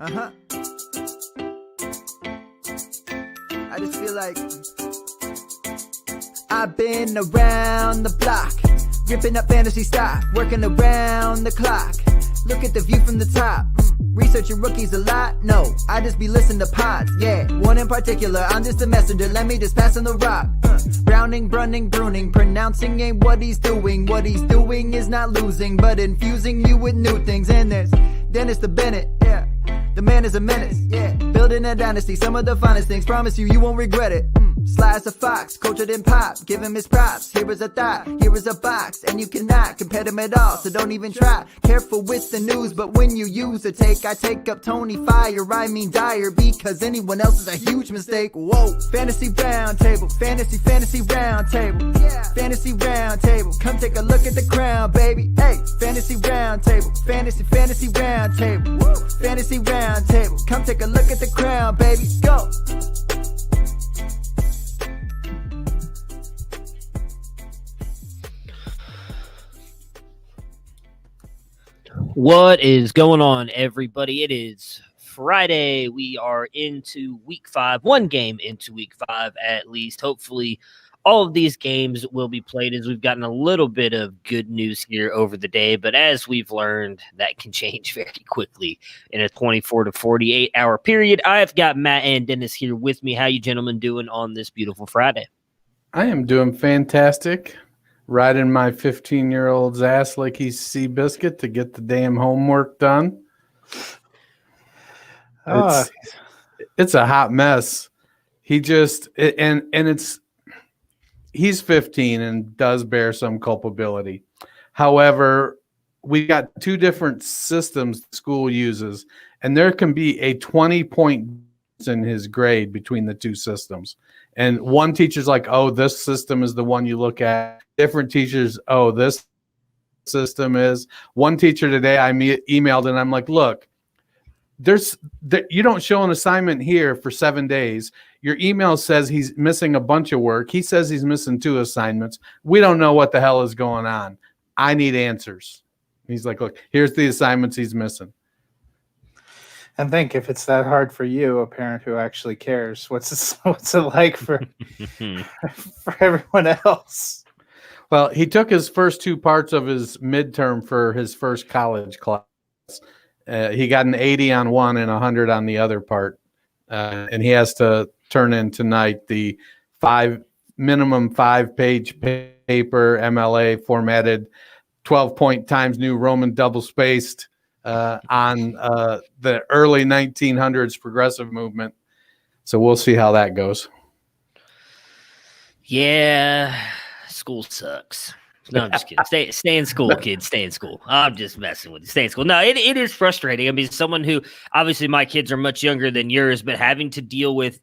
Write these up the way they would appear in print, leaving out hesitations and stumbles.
Uh-huh. I just feel like I've been around the block, ripping up fantasy stock, working around the clock. Look at the view from the top. Researching rookies a lot? No, I just be listening to pods, yeah. One in particular, I'm just a messenger, let me just pass on the rock. Browning, brunning, pruning, pronouncing ain't what he's doing. What he's doing is not losing, but infusing you with new things. And there's Dennis the Bennett, yeah. The man is a menace, yeah. Building a dynasty, some of the finest things. Promise you, you won't regret it. Sly as a fox, cultured in pop. Give him his props. Here is a thought, here is a box. And you cannot compare them at all, so don't even try. Careful with the news, but when you use a take, I take up Tony Fire. I mean Dyer, because anyone else is a huge mistake. Whoa. Fantasy round table, fantasy round table. Yeah. Fantasy round table, come take a look at the crown, baby. Hey, fantasy round table, fantasy round table. Woo. Fantasy round table, come take a look at the crown, baby. Go. What is going on, everybody? It is Friday. We are into week 5, one game into week 5 at least. Hopefully, all of these games will be played as we've gotten a little bit of good news here over the day. But as we've learned, that can change very quickly in a 24 to 48 hour period. I've got Matt and Dennis here with me. How you gentlemen doing on this beautiful Friday? I am doing fantastic. Riding my 15-year-old's ass like he's Seabiscuit to get the damn homework done. It's a hot mess. He's 15 and does bear some culpability. However, we got 2 different systems the school uses, and there can be a 20-point in his grade between the 2 systems. And one teacher's like, oh, this system is the one you look at. Different teachers, oh, this system is. One teacher today I emailed and I'm like, look, you don't show an assignment here for 7 days. Your email says he's missing a bunch of work. He says he's missing 2 assignments. We don't know what the hell is going on. I need answers. He's like, look, here's the assignments he's missing. And think, if it's that hard for you, a parent who actually cares, what's it like for everyone else? Well, he took his first 2 parts of his midterm for his first college class. He got an 80 on one and 100 on the other part. And he has to turn in tonight the minimum 5-page paper, MLA formatted, 12-point Times New Roman double-spaced, on the early 1900s progressive movement. So we'll see how that goes. Yeah, school sucks. No, I'm just kidding. Stay in school, kids. Stay in school. I'm just messing with you. Stay in school. No, it is frustrating. I mean, someone who, obviously my kids are much younger than yours, but having to deal with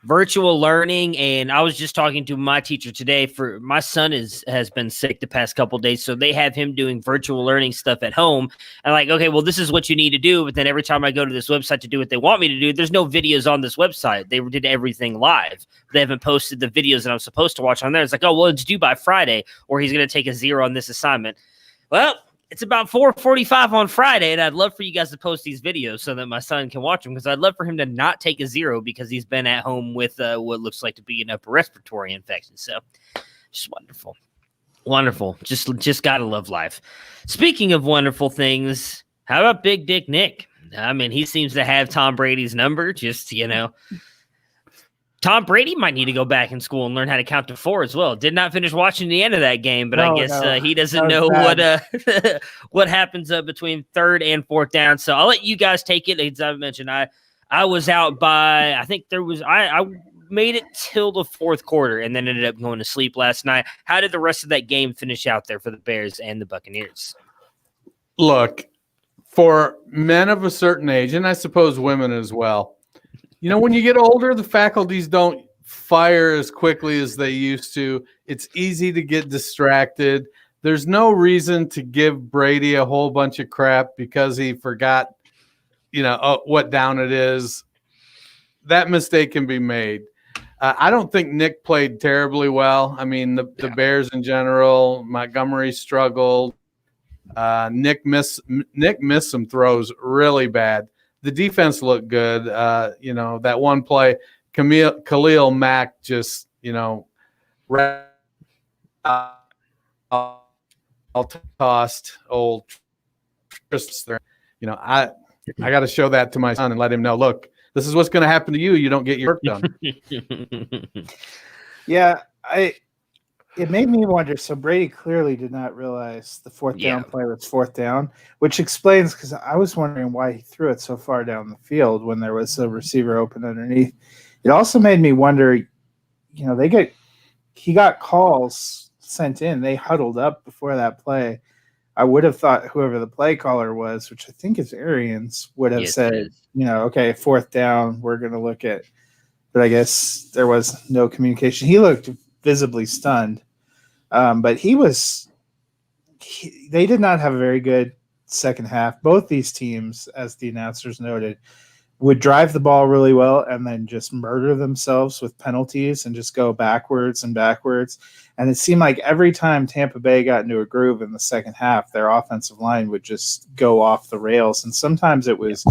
virtual learning. And I was just talking to my teacher today. For my son has been sick the past couple of days, so they have him doing virtual learning stuff at home. And like, okay, well, this is what you need to do. But then every time I go to this website to do what they want me to do, there's no videos on this website. They did everything live. They haven't posted the videos that I'm supposed to watch on there. It's like, oh, well, it's due by Friday, or he's going to take a 0 on this assignment. Well, it's about 4:45 on Friday, and I'd love for you guys to post these videos so that my son can watch them, because I'd love for him to not take a 0 because he's been at home with what looks like to be an upper respiratory infection. So just wonderful. Wonderful. Just got to love life. Speaking of wonderful things, how about Big Dick Nick? I mean, he seems to have Tom Brady's number. Just, Tom Brady might need to go back in school and learn how to count to 4 as well. Did not finish watching the end of that game, but I guess he doesn't know what happens between 3rd and 4th down. So I'll let you guys take it. As I mentioned, I was out by, I think I made it till the 4th quarter and then ended up going to sleep last night. How did the rest of that game finish out there for the Bears and the Buccaneers? Look, for men of a certain age, and I suppose women as well, when you get older, the faculties don't fire as quickly as they used to. It's easy to get distracted. There's no reason to give Brady a whole bunch of crap because he forgot, what down it is. That mistake can be made. I don't think Nick played terribly well. I mean, the Bears in general, Montgomery struggled. Nick missed some throws really bad. the defense looked good. That one play, Khalil Mack just, tossed old Tristan. I got to show that to my son and let him know, look, this is what's going to happen to you. You don't get your work done. Yeah, it made me wonder. So Brady clearly did not realize the fourth down play was fourth down, which explains, because I was wondering why he threw it so far down the field when there was a receiver open underneath. It also made me wonder, he got calls sent in. They huddled up before that play. I would have thought whoever the play caller was, which I think is Arians, would have said, okay, fourth down, we're going to look at. But I guess there was no communication. He looked visibly stunned. But they did not have a very good second half. Both these teams, as the announcers noted, would drive the ball really well and then just murder themselves with penalties and just go backwards and backwards. And it seemed like every time Tampa Bay got into a groove in the second half, their offensive line would just go off the rails. And sometimes it was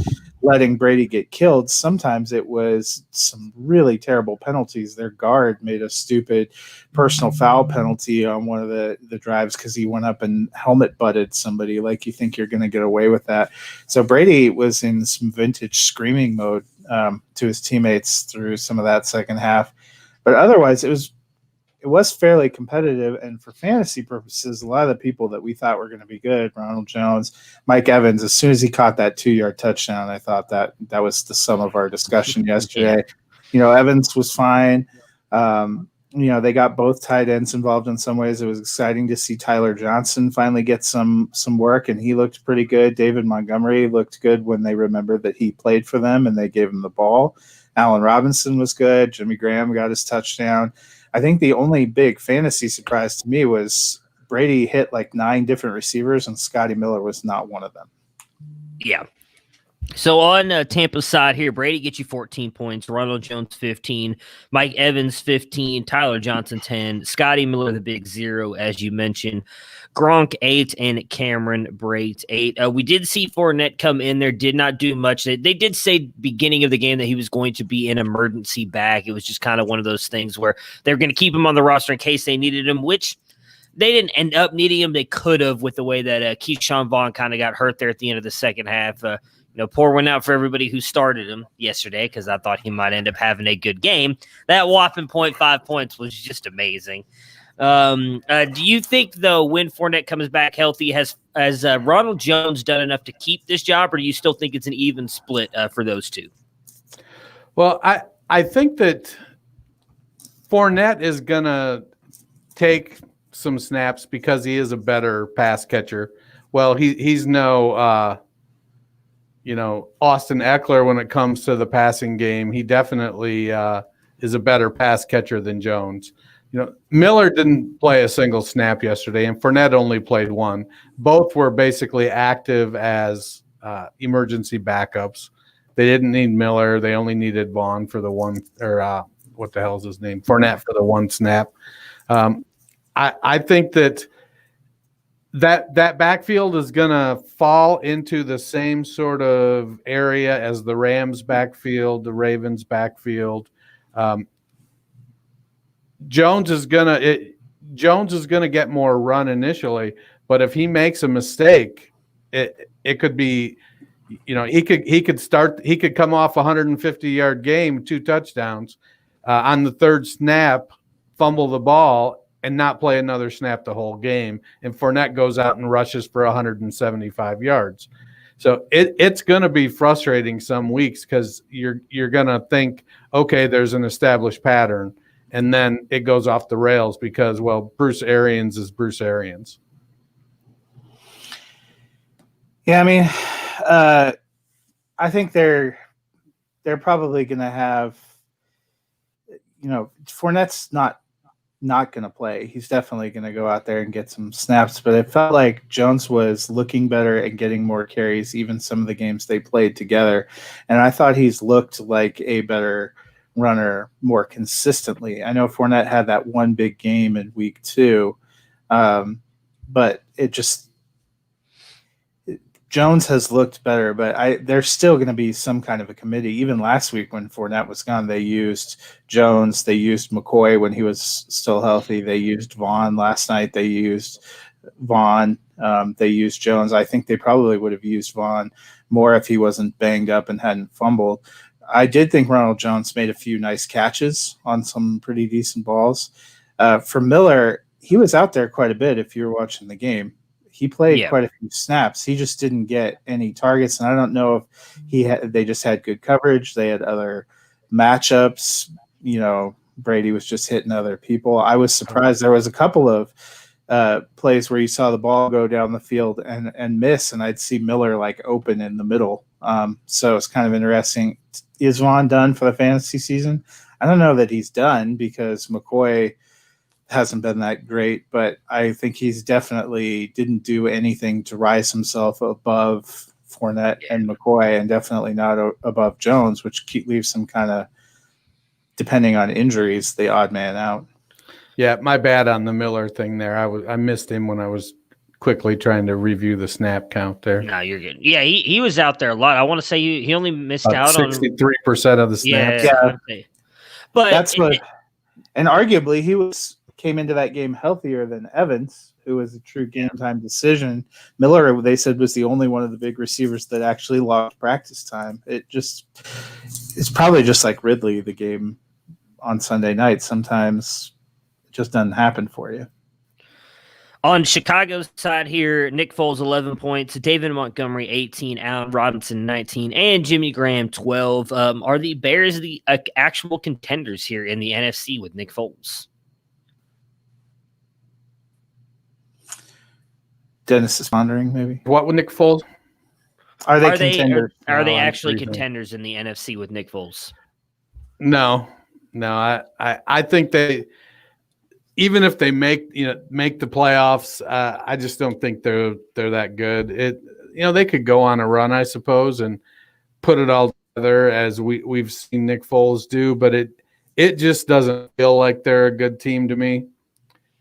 letting Brady get killed. Sometimes it was some really terrible penalties. Their guard made a stupid personal foul penalty on one of the drives because he went up and helmet butted somebody. Like, you think you're going to get away with that. So Brady was in some vintage screaming mode to his teammates through some of that second half. But otherwise, it was fairly competitive, and for fantasy purposes, a lot of the people that we thought were going to be good, Ronald Jones, Mike Evans, as soon as he caught that 2-yard touchdown, I thought that was the sum of our discussion yesterday. Evans was fine. They got both tight ends involved in some ways. It was exciting to see Tyler Johnson finally get some work, and he looked pretty good. David Montgomery looked good when they remembered that he played for them and they gave him the ball. Allen Robinson was good. Jimmy Graham got his touchdown. I think the only big fantasy surprise to me was Brady hit like 9 different receivers, and Scotty Miller was not one of them. Yeah. So on Tampa's side here, Brady gets you 14 points, Ronald Jones 15, Mike Evans 15, Tyler Johnson 10, Scotty Miller the big 0, as you mentioned, Gronk 8, and Cameron Brate 8. We did see Fournette come in there, did not do much. They did say beginning of the game that he was going to be an emergency back. It was just kind of one of those things where they're going to keep him on the roster in case they needed him, which they didn't end up needing him. They could have, with the way that Keyshawn Vaughn kind of got hurt there at the end of the second half. Pour one out for everybody who started him yesterday, because I thought he might end up having a good game. That whopping 0.5 points was just amazing. Do you think, though, when Fournette comes back healthy, has Ronald Jones done enough to keep this job, or do you still think it's an even split for those two? Well, I think that Fournette is going to take some snaps because he is a better pass catcher. Well, he's no Austin Eckler when it comes to the passing game. He definitely is a better pass catcher than Jones. Miller didn't play a single snap yesterday, and Fournette only played 1. Both were basically active as emergency backups. They didn't need Miller. They only needed Vaughn for the one, or what the hell is his name? Fournette for the 1 snap. I think that backfield is going to fall into the same sort of area as the Rams backfield, the Ravens backfield. Jones is gonna get more run initially, but if he makes a mistake, it could be, he could come off a 150-yard game, 2 touchdowns on the 3rd snap, fumble the ball, and not play another snap the whole game. And Fournette goes out and rushes for 175 yards. So it's going to be frustrating some weeks because you're going to think, okay, there's an established pattern. And then it goes off the rails because, well, Bruce Arians is Bruce Arians. Yeah, I mean, I think they're probably going to have, Fournette's not going to play. He's definitely going to go out there and get some snaps. But it felt like Jones was looking better and getting more carries, even some of the games they played together. And I thought he's looked like a better runner more consistently. I know Fournette had that one big game in week 2, but Jones has looked better, but there's still going to be some kind of a committee. Even last week when Fournette was gone, they used Jones. They used McCoy when he was still healthy. They used Vaughn last night. They used Vaughn. They used Jones. I think they probably would have used Vaughn more if he wasn't banged up and hadn't fumbled. I did think Ronald Jones made a few nice catches on some pretty decent balls. For Miller, he was out there quite a bit if you were watching the game. He played quite a few snaps. He just didn't get any targets, and I don't know if they just had good coverage. They had other matchups. Brady was just hitting other people. I was surprised. There was a couple of plays where you saw the ball go down the field and miss, and I'd see Miller like open in the middle. So it's kind of interesting. Is Vaughn done for the fantasy season? I don't know that he's done because McCoy hasn't been that great, but I think he's definitely didn't do anything to rise himself above Fournette and McCoy, and definitely not above Jones, which leaves him kind of, depending on injuries, the odd man out. Yeah, my bad on the Miller thing there. I missed him when I was quickly trying to review the snap count there. No, you're good. Yeah, he was out there a lot. I want to say he only missed out 63% of the snaps. Yeah. But that's and arguably he came into that game healthier than Evans, who was a true game time decision. Miller, they said, was the only one of the big receivers that actually logged practice time. It's probably just like Ridley, the game on Sunday night. Sometimes it just doesn't happen for you. On Chicago's side here, Nick Foles 11 points, David Montgomery 18, Allen Robinson 19, and Jimmy Graham 12. Are the Bears the actual contenders here in the NFC with Nick Foles? Dennis is pondering, maybe. What with Nick Foles? Are they contenders? Are they actually contenders in the NFC with Nick Foles? No. I think they, even if they make the playoffs, I just don't think they're that good. They could go on a run, I suppose, and put it all together as we've seen Nick Foles do, but it just doesn't feel like they're a good team to me.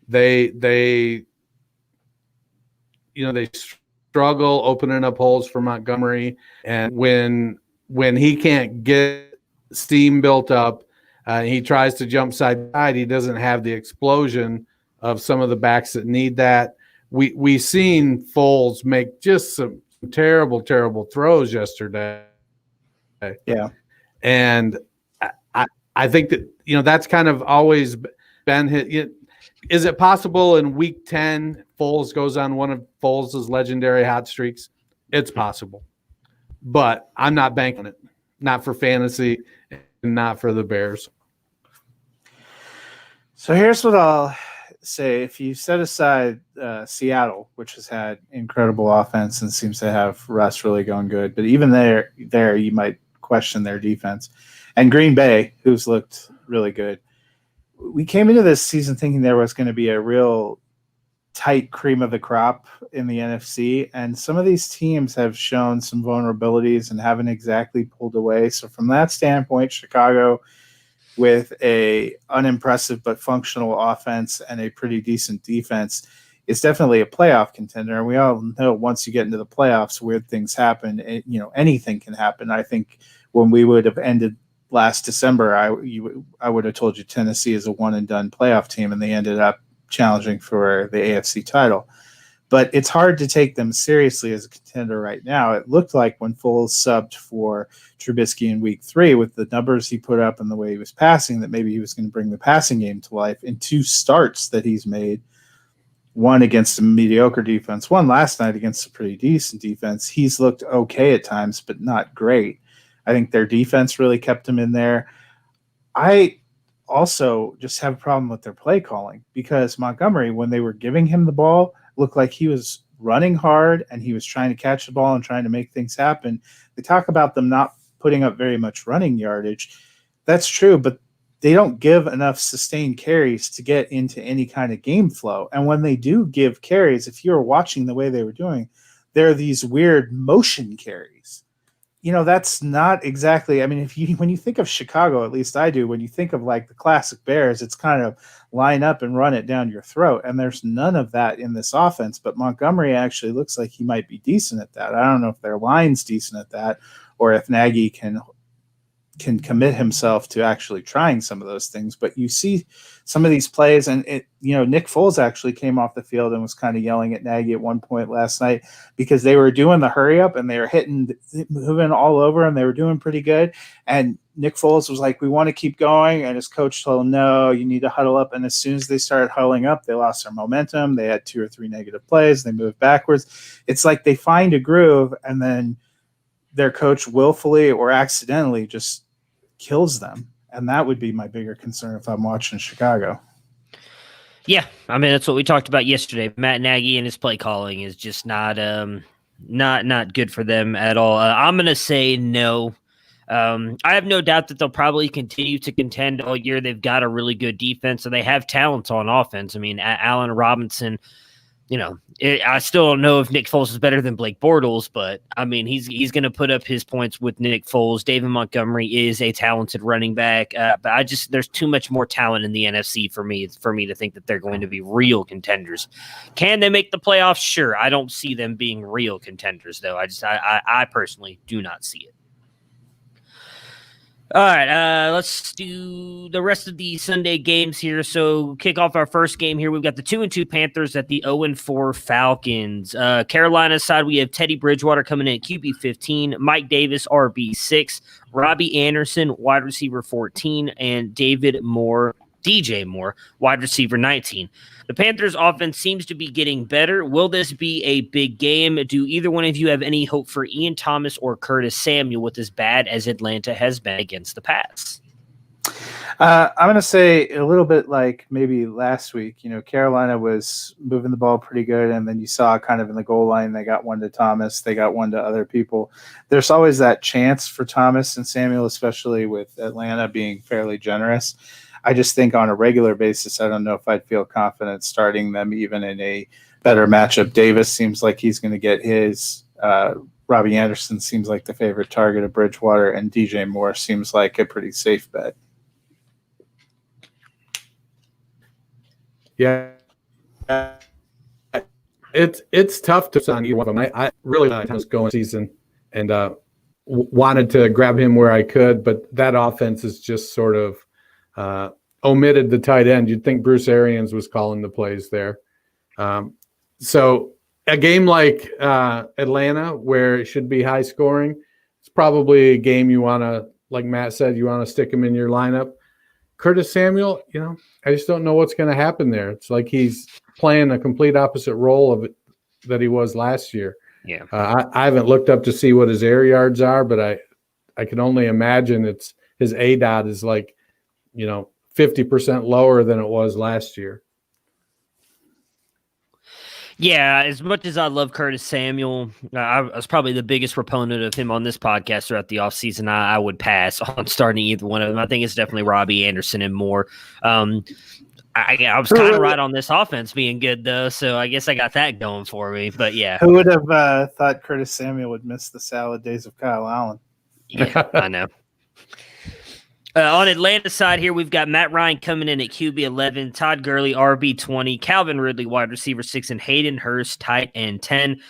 They struggle opening up holes for Montgomery, and when he can't get steam built up, he tries to jump side to side. He doesn't have the explosion of some of the backs that need that. We seen Foles make just some terrible throws yesterday. Yeah, and I think that that's kind of always been hit. Is it possible in week 10 Foles goes on one of Foles' legendary hot streaks? It's possible, but I'm not banking it. Not for fantasy, and not for the Bears. So here's what I'll say. If you set aside Seattle, which has had incredible offense and seems to have Russ really going good, but even there you might question their defense. And Green Bay, who's looked really good. We came into this season thinking there was going to be a real tight cream of the crop in the NFC, and some of these teams have shown some vulnerabilities and haven't exactly pulled away. So from that standpoint, Chicago, with a unimpressive but functional offense and a pretty decent defense, is definitely a playoff contender. And we all know once you get into the playoffs, weird things happen. Anything can happen. I think when we would have ended last December, I would have told you Tennessee is a one and done playoff team, and they ended up challenging for the AFC title. But it's hard to take them seriously as a contender right now. It looked like when Foles subbed for Trubisky in week 3 with the numbers he put up and the way he was passing, that maybe he was going to bring the passing game to life. In 2 starts that he's made, one against a mediocre defense, one last night against a pretty decent defense, he's looked okay at times, but not great. I think their defense really kept him in there. I also just have a problem with their play calling, because Montgomery, when they were giving him the ball, looked like he was running hard and he was trying to catch the ball and trying to make things happen. They talk about them not putting up very much running yardage. That's true, but they don't give enough sustained carries to get into any kind of game flow. And when they do give carries, if you're watching the way they were doing, there are these weird motion carries. that's not exactly. I mean, when you think of Chicago, at least I do, when you think of like the classic Bears, it's kind of line up and run it down your throat. And there's none of that in this offense. But Montgomery actually looks like he might be decent at that. I don't know if their line's decent at that, or if Nagy can commit himself to actually trying some of those things. But you see some of these plays, and Nick Foles actually came off the field and was kind of yelling at Nagy at one point last night because they were doing the hurry up and they were moving all over and they were doing pretty good. And Nick Foles was like, we want to keep going. And his coach told him, no, you need to huddle up. And as soon as they started huddling up, they lost their momentum. They had 2 or 3 negative plays. They moved backwards. It's like they find a groove and then their coach willfully or accidentally just kills them. And that would be my bigger concern if I'm watching Chicago. Yeah, I mean, that's what we talked about yesterday. Matt Nagy and his play calling is just not good for them at all. I'm going to say no. I have no doubt that they'll probably continue to contend all year. They've got a really good defense, and they have talent on offense. I mean, Allen Robinson, I still don't know if Nick Foles is better than Blake Bortles, but I mean, he's going to put up his points with Nick Foles. David Montgomery is a talented running back, but there's too much more talent in the NFC for me to think that they're going to be real contenders. Can they make the playoffs? Sure. I don't see them being real contenders, though. I personally do not see it. All right, let's do the rest of the Sunday games here. So kick off our first game here. We've got the 2-2 Panthers at the 0-4 Falcons. Carolina's side, we have Teddy Bridgewater coming in at QB 15, Mike Davis, RB 6, Robbie Anderson, wide receiver 14, and DJ Moore, wide receiver 19. The Panthers offense seems to be getting better. Will this be a big game? Do either one of you have any hope for Ian Thomas or Curtis Samuel with as bad as Atlanta has been against the pass? I'm going to say a little bit like maybe last week. Carolina was moving the ball pretty good, and then you saw kind of in the goal line, they got one to Thomas, they got one to other people. There's always that chance for Thomas and Samuel, especially with Atlanta being fairly generous. I just think on a regular basis, I don't know if I'd feel confident starting them even in a better matchup. Davis seems like he's going to get his. Robbie Anderson seems like the favorite target of Bridgewater, and DJ Moore seems like a pretty safe bet. Yeah. It's tough to on either one of them. I really was going season and wanted to grab him where I could, but that offense is just sort of omitted the tight end. You'd think Bruce Arians was calling the plays there. So a game like Atlanta, where it should be high scoring, it's probably a game you want to, like Matt said, you want to stick him in your lineup. Curtis Samuel, I just don't know what's going to happen there. It's like he's playing a complete opposite role of it that he was last year. Yeah. I haven't looked up to see what his air yards are, but I can only imagine it's his ADOT is like, 50% lower than it was last year. Yeah, as much as I love Curtis Samuel, I was probably the biggest proponent of him on this podcast throughout the offseason. I would pass on starting either one of them. I think it's definitely Robbie Anderson and Moore. I was kind of right on this offense being good, though, so I guess I got that going for me. But, yeah. Who would have thought Curtis Samuel would miss the salad days of Kyle Allen? Yeah, I know. On Atlanta's side here, we've got Matt Ryan coming in at QB 11, Todd Gurley, RB 20, Calvin Ridley, wide receiver 6, and Hayden Hurst, tight end 10.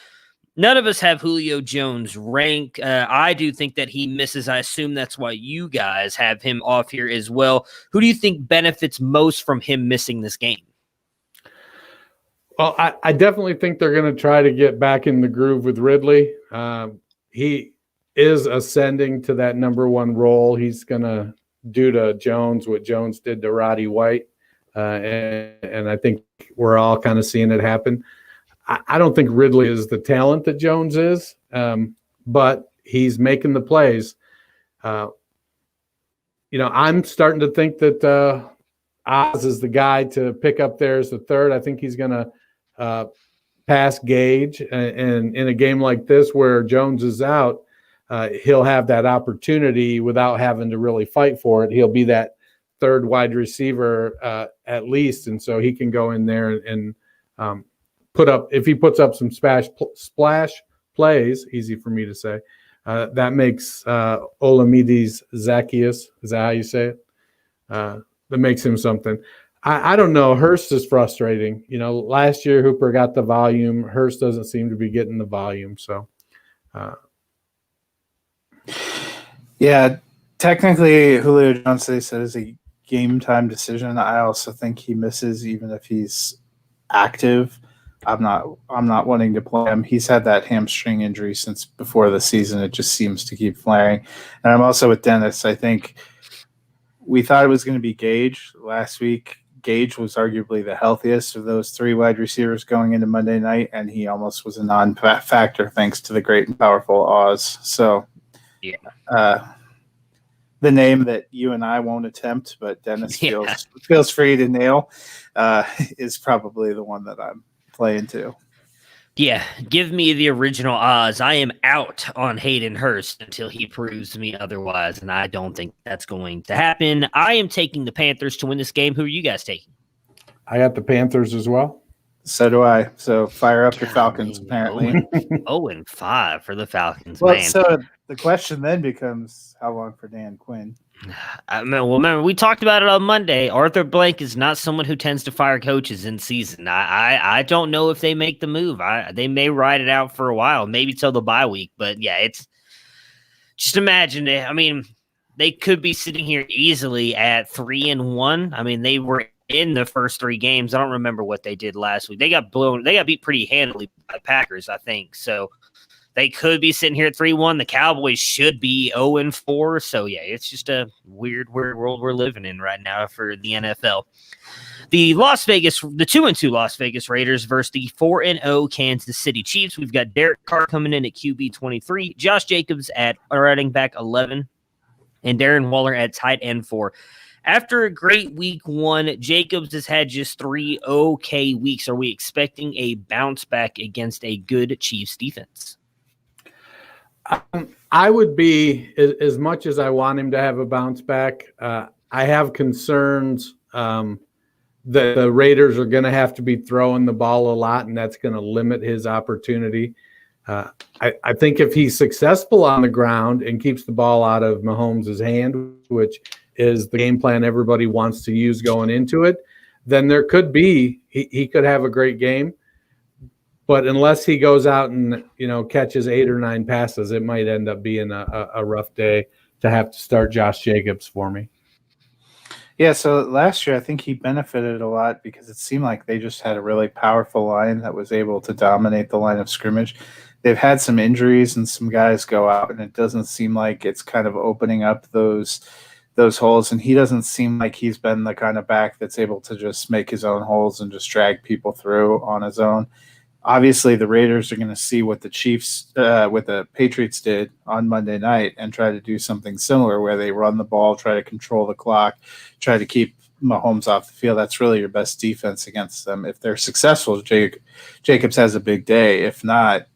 None of us have Julio Jones rank. I do think that he misses. I assume that's why you guys have him off here as well. Who do you think benefits most from him missing this game? Well, I definitely think they're going to try to get back in the groove with Ridley. He is ascending to that number one role. He's going to do to Jones what Jones did to Roddy White. And I think we're all kind of seeing it happen. I don't think Ridley is the talent that Jones is, but he's making the plays. I'm starting to think that Oz is the guy to pick up there as the third. I think he's going to pass Gage. And in a game like this where Jones is out, he'll have that opportunity without having to really fight for it. He'll be that third wide receiver at least, and so he can go in there and if he puts up some splash plays, easy for me to say, That makes Olamides Zacchaeus. Is that how you say it? That makes him something. I don't know. Hurst is frustrating. Last year Hooper got the volume. Hurst doesn't seem to be getting the volume. So, yeah, technically Julio Jones, they said, is a game time decision. I also think he misses even if he's active. I'm not wanting to play him. He's had that hamstring injury since before the season. It just seems to keep flaring. And I'm also with Dennis. I think we thought it was going to be Gage last week. Gage was arguably the healthiest of those three wide receivers going into Monday night, and he almost was a non-factor thanks to the great and powerful Oz. So, yeah, the name that you and I won't attempt, but Dennis feels free to nail, is probably the one that I'm playing to. Yeah, give me the original Oz. I am out on Hayden Hurst until he proves to me otherwise, and I don't think that's going to happen. I am taking the Panthers to win this game. Who are you guys taking? I got the Panthers as well. So do I. So fire up your Falcons, apparently. 0-5 for the Falcons, Well, man. so the question then becomes, how long for Dan Quinn? I mean, well, remember, we talked about it on Monday. Arthur Blank is not someone who tends to fire coaches in season. I don't know if they make the move. They may ride it out for a while, maybe till the bye week. But yeah, it's just imagine it. I mean, they could be sitting here easily at 3-1. I mean, they were in the first three games. I don't remember what they did last week. They got beat pretty handily by the Packers, I think. So they could be sitting here at 3-1. The Cowboys should be 0-4. So, yeah, it's just a weird world we're living in right now for the NFL. The 2-2 Las Vegas Raiders versus the 4-0 Kansas City Chiefs. We've got Derek Carr coming in at QB 23, Josh Jacobs at running back 11, and Darren Waller at tight end 4. After a great week 1, Jacobs has had just 3 okay weeks. Are we expecting a bounce back against a good Chiefs defense? I would be, as much as I want him to have a bounce back, I have concerns that the Raiders are going to have to be throwing the ball a lot, and that's going to limit his opportunity. I think if he's successful on the ground and keeps the ball out of Mahomes' hand, which is the game plan everybody wants to use going into it, then there could be, he could have a great game. But unless he goes out and, catches 8 or 9 passes, it might end up being a rough day to have to start Josh Jacobs for me. Yeah, so last year I think he benefited a lot because it seemed like they just had a really powerful line that was able to dominate the line of scrimmage. They've had some injuries and some guys go out, and it doesn't seem like it's kind of opening up those holes. And he doesn't seem like he's been the kind of back that's able to just make his own holes and just drag people through on his own. Obviously, the Raiders are going to see what the Patriots did on Monday night and try to do something similar where they run the ball, try to control the clock, try to keep Mahomes off the field. That's really your best defense against them. If they're successful, Jacobs has a big day. If not,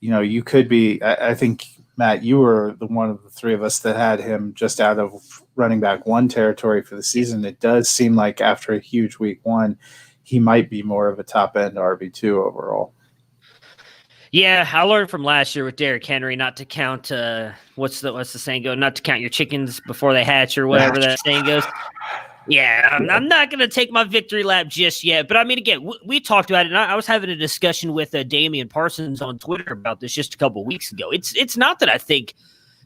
you could be – I think, Matt, you were the one of the three of us that had him just out of running back 1 territory for the season. It does seem like after a huge week 1, he might be more of a top-end RB2 overall. Yeah, I learned from last year with Derrick Henry not to count what's the saying go? Not to count your chickens before they hatch or whatever that saying goes. Yeah, I'm not going to take my victory lap just yet. But, I mean, again, we talked about it, and I was having a discussion with Damian Parsons on Twitter about this just a couple weeks ago. It's not that I think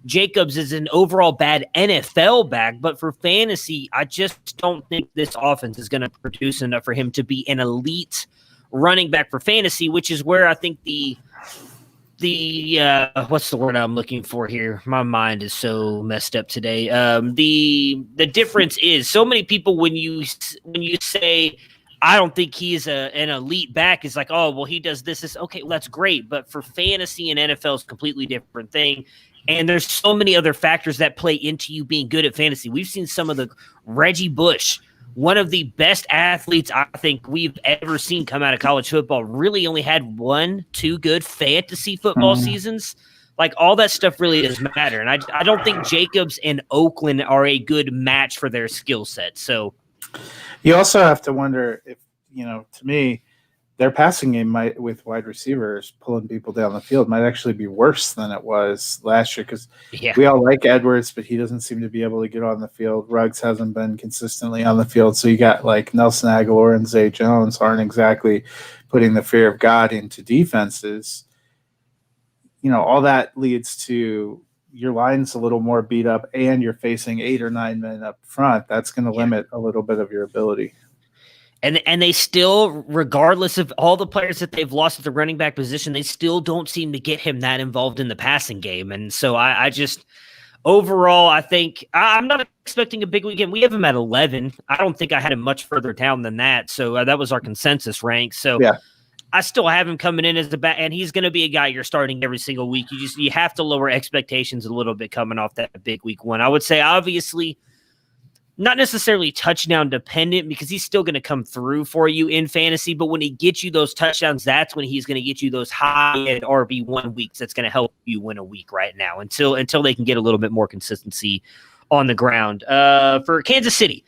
Jacobs is an overall bad NFL back, but for fantasy, I just don't think this offense is going to produce enough for him to be an elite running back for fantasy, which is where I think the what's the word I'm looking for here? My mind is so messed up today. The difference is so many people when you say I don't think he's an elite back is like, oh, well, he does this. Okay, well, that's great. But for fantasy and NFL is a completely different thing. And there's so many other factors that play into you being good at fantasy. We've seen some of the Reggie Bush, one of the best athletes I think we've ever seen come out of college football, really only had 1-2 good fantasy football seasons. Like, all that stuff really does matter. And I don't think Jacobs and Oakland are a good match for their skill set. So you also have to wonder if, to me, their passing game might, with wide receivers pulling people down the field, might actually be worse than it was last year because we all like Edwards, but he doesn't seem to be able to get on the field. Ruggs hasn't been consistently on the field. So you got like Nelson Aguilar and Zay Jones aren't exactly putting the fear of God into defenses. All that leads to your line's a little more beat up and you're facing 8 or 9 men up front. That's going to limit a little bit of your ability. And they still, regardless of all the players that they've lost at the running back position, they still don't seem to get him that involved in the passing game. And so I just, overall, I think I'm not expecting a big weekend. We have him at 11. I don't think I had him much further down than that. So that was our consensus rank. So I still have him coming in as the back, and he's going to be a guy you're starting every single week. You have to lower expectations a little bit coming off that big week one. I would say, obviously, not necessarily touchdown dependent because he's still going to come through for you in fantasy. But when he gets you those touchdowns, that's when he's going to get you those high-end RB1 weeks. That's going to help you win a week right now until they can get a little bit more consistency on the ground. For Kansas City,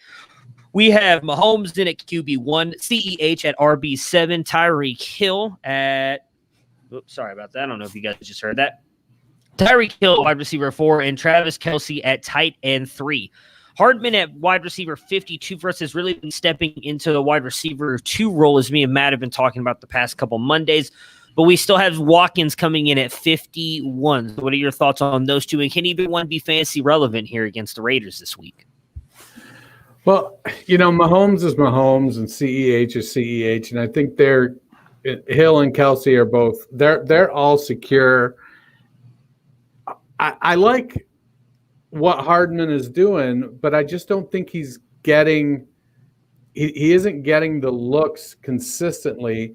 we have Mahomes in at QB1, CEH at RB7, Tyreek Hill at – sorry about that. I don't know if you guys just heard that. Tyreek Hill, wide receiver 4, and Travis Kelce at tight end 3. Hardman at wide receiver 52 for us has really been stepping into the wide receiver 2 role, as me and Matt have been talking about the past couple Mondays. But we still have Watkins coming in at 51. So what are your thoughts on those two? And can either one be fantasy relevant here against the Raiders this week? Well, Mahomes is Mahomes and CEH is CEH. And I think Hill and Kelce are both, they're all secure. I like what Hardman is doing, but I just don't think he's getting he isn't getting the looks consistently.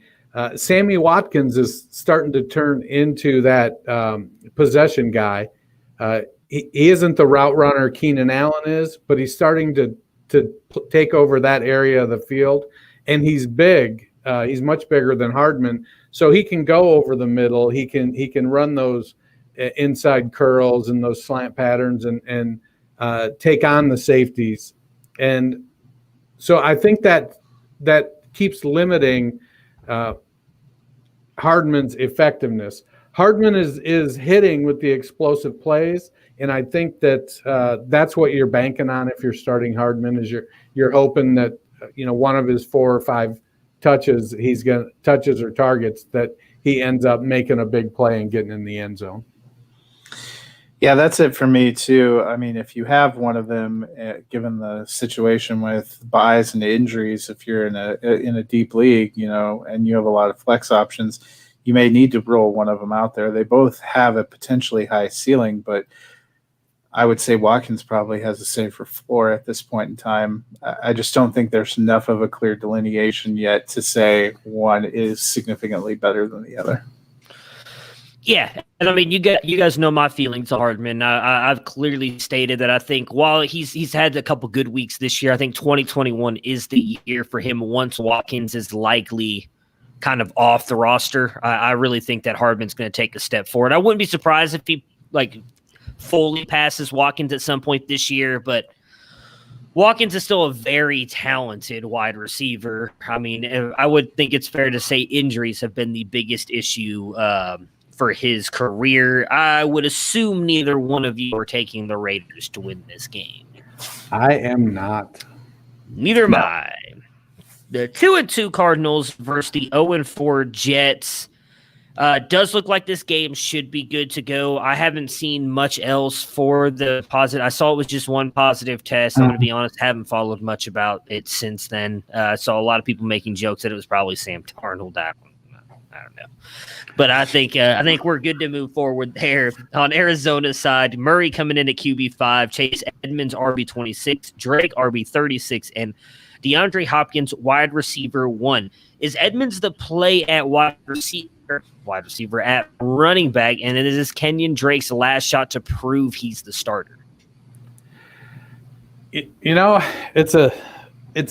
Sammy Watkins is starting to turn into that possession guy. He isn't the route runner Keenan Allen is, but he's starting to take over that area of the field, and he's big. He's much bigger than Hardman, so he can go over the middle. He can run those inside curls and those slant patterns and take on the safeties. And so I think that keeps limiting Hardman's effectiveness. Hardman is hitting with the explosive plays, and I think that that's what you're banking on if you're starting Hardman. Is you're hoping that one of his 4 or 5 touches or targets that he ends up making a big play and getting in the end zone. Yeah, that's it for me too. I mean, if you have one of them, given the situation with buys and injuries, if you're in a deep league, and you have a lot of flex options, you may need to roll one of them out there. They both have a potentially high ceiling, but I would say Watkins probably has a safer floor at this point in time. I just don't think there's enough of a clear delineation yet to say one is significantly better than the other. Yeah, and I mean, you guys know my feelings on Hardman. I've clearly stated that I think while he's had a couple good weeks this year, I think 2021 is the year for him once Watkins is likely kind of off the roster. I really think that Hardman's going to take a step forward. I wouldn't be surprised if he fully passes Watkins at some point this year, but Watkins is still a very talented wide receiver. I mean, I would think it's fair to say injuries have been the biggest issue for his career. I would assume neither one of you are taking the Raiders to win this game. I am not. Neither am I. The 2-2 Cardinals versus the 0-4 Jets. Does look like this game should be good to go. I haven't seen much else for the positive. I saw it was just one positive test. I'm going to be honest, haven't followed much about it since then. I saw a lot of people making jokes that it was probably Sam Darnold. I don't know. But I think we're good to move forward there. On Arizona's side, Murray coming in at QB5, Chase Edmonds RB26, Drake RB36, and DeAndre Hopkins wide receiver 1. Is Edmonds the play at wide receiver at running back, and it is Kenyon Drake's last shot to prove he's the starter? It's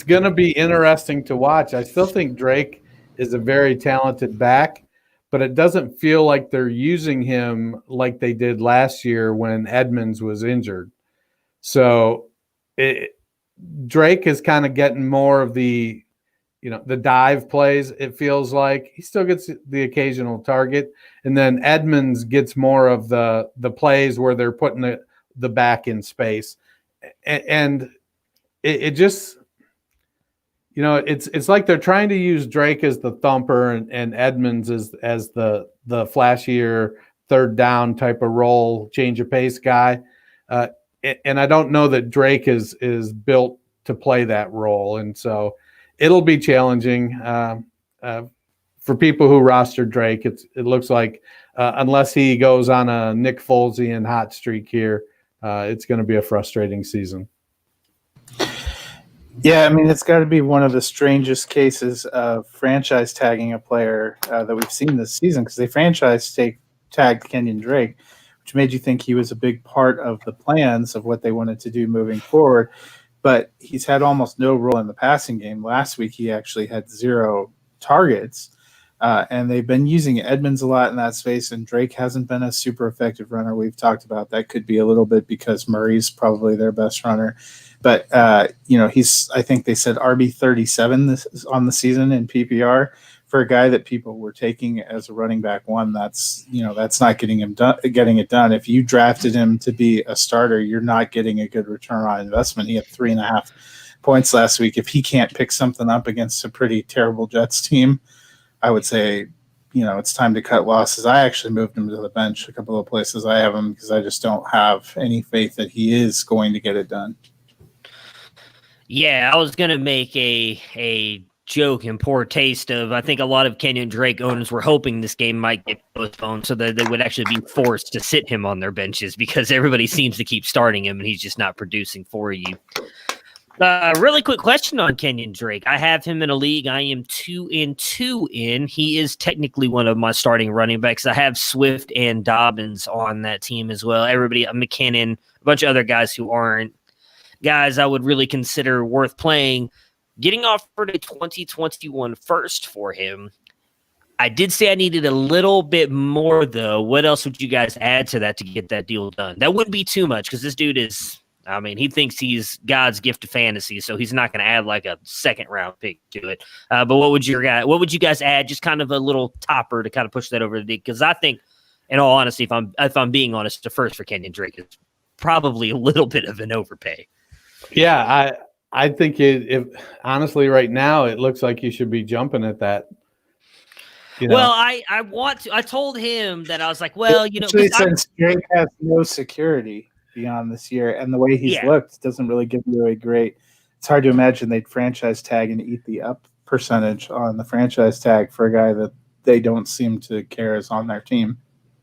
going to be interesting to watch. I still think Drake is a very talented back, but it doesn't feel like they're using him like they did last year when Edmonds was injured. So Drake is kind of getting more of the the dive plays, it feels like he still gets the occasional target. And then Edmonds gets more of the plays where they're putting the back in space. And it just, it's like they're trying to use Drake as the thumper and Edmonds as the flashier third down type of role, change of pace guy. And I don't know that Drake is built to play that role. And so it'll be challenging for people who roster Drake. It looks like unless he goes on a Nick Folesian hot streak here, it's going to be a frustrating season. Yeah, I mean, it's got to be one of the strangest cases of franchise tagging a player that we've seen this season, because they tagged Kenyon Drake, which made you think he was a big part of the plans of what they wanted to do moving forward. But he's had almost no role in the passing game. Last week, he actually had 0 targets. And they've been using Edmonds a lot in that space, and Drake hasn't been a super effective runner. We've talked about that. Could be a little bit because Murray's probably their best runner. But, he's, I think they said RB 37 on the season in PPR. For a guy that people were taking as a running back one, that's not getting it done. If you drafted him to be a starter, you're not getting a good return on investment. He had 3.5 points last week. If he can't pick something up against a pretty terrible Jets team, I would say, it's time to cut losses. I actually moved him to the bench a couple of places. I have him because I just don't have any faith that he is going to get it done. Yeah, I was going to make a joke in poor taste of, I think a lot of Kenyon Drake owners were hoping this game might get postponed so that they would actually be forced to sit him on their benches, because everybody seems to keep starting him and he's just not producing for you. Really quick question on Kenyon Drake. I have him in a league. I am 2-2 in. He is technically one of my starting running backs. I have Swift and Dobbins on that team as well. Everybody, McKinnon, a bunch of other guys who aren't guys I would really consider worth playing. Getting offered a 2021 first for him. I did say I needed a little bit more, though. What else would you guys add to that to get that deal done? That wouldn't be too much, because this dude is, he thinks he's God's gift to fantasy, so he's not going to add like a second-round pick to it. But what would you guys add? Just kind of a little topper to kind of push that over the dig, because I think, in all honesty, if I'm being honest, the first for Kenyon Drake is probably a little bit of an overpay. Yeah, I think if honestly right now it looks like you should be jumping at that. Well, I want to. I told him that I was like, well, since Drake has no security beyond this year, and the way he's looked doesn't really give you a great. It's hard to imagine they'd franchise tag and eat the up percentage on the franchise tag for a guy that they don't seem to care is on their team.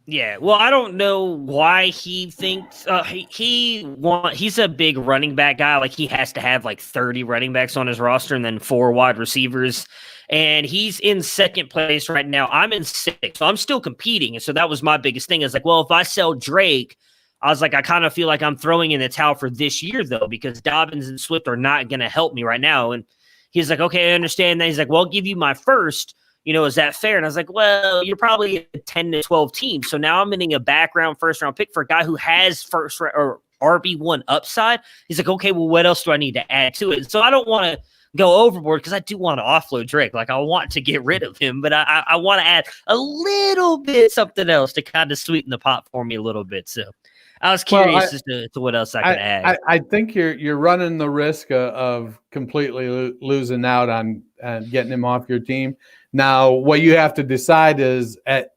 Yeah, well, I don't know why he thinks he's a big running back guy. Like, he has to have like 30 running backs on his roster and then 4 wide receivers. And he's in second place right now. I'm in 6th, so I'm still competing. And so that was my biggest thing. Is like, well, if I sell Drake, I was like, I kind of feel like I'm throwing in the towel for this year, though, because Dobbins and Swift are not going to help me right now. And he's like, okay, I understand that. He's like, well, I'll give you my first. Is that fair? And I was like, well, you're probably a 10 to 12 team. So now I'm getting a background first-round pick for a guy who has first or RB1 upside. He's like, okay, well, what else do I need to add to it? So I don't want to go overboard, because I do want to offload Drake. Like, I want to get rid of him, but I want to add a little bit something else to kind of sweeten the pot for me a little bit. So I was curious as to what else I could add. I think you're running the risk of completely losing out on getting him off your team. Now, what you have to decide is at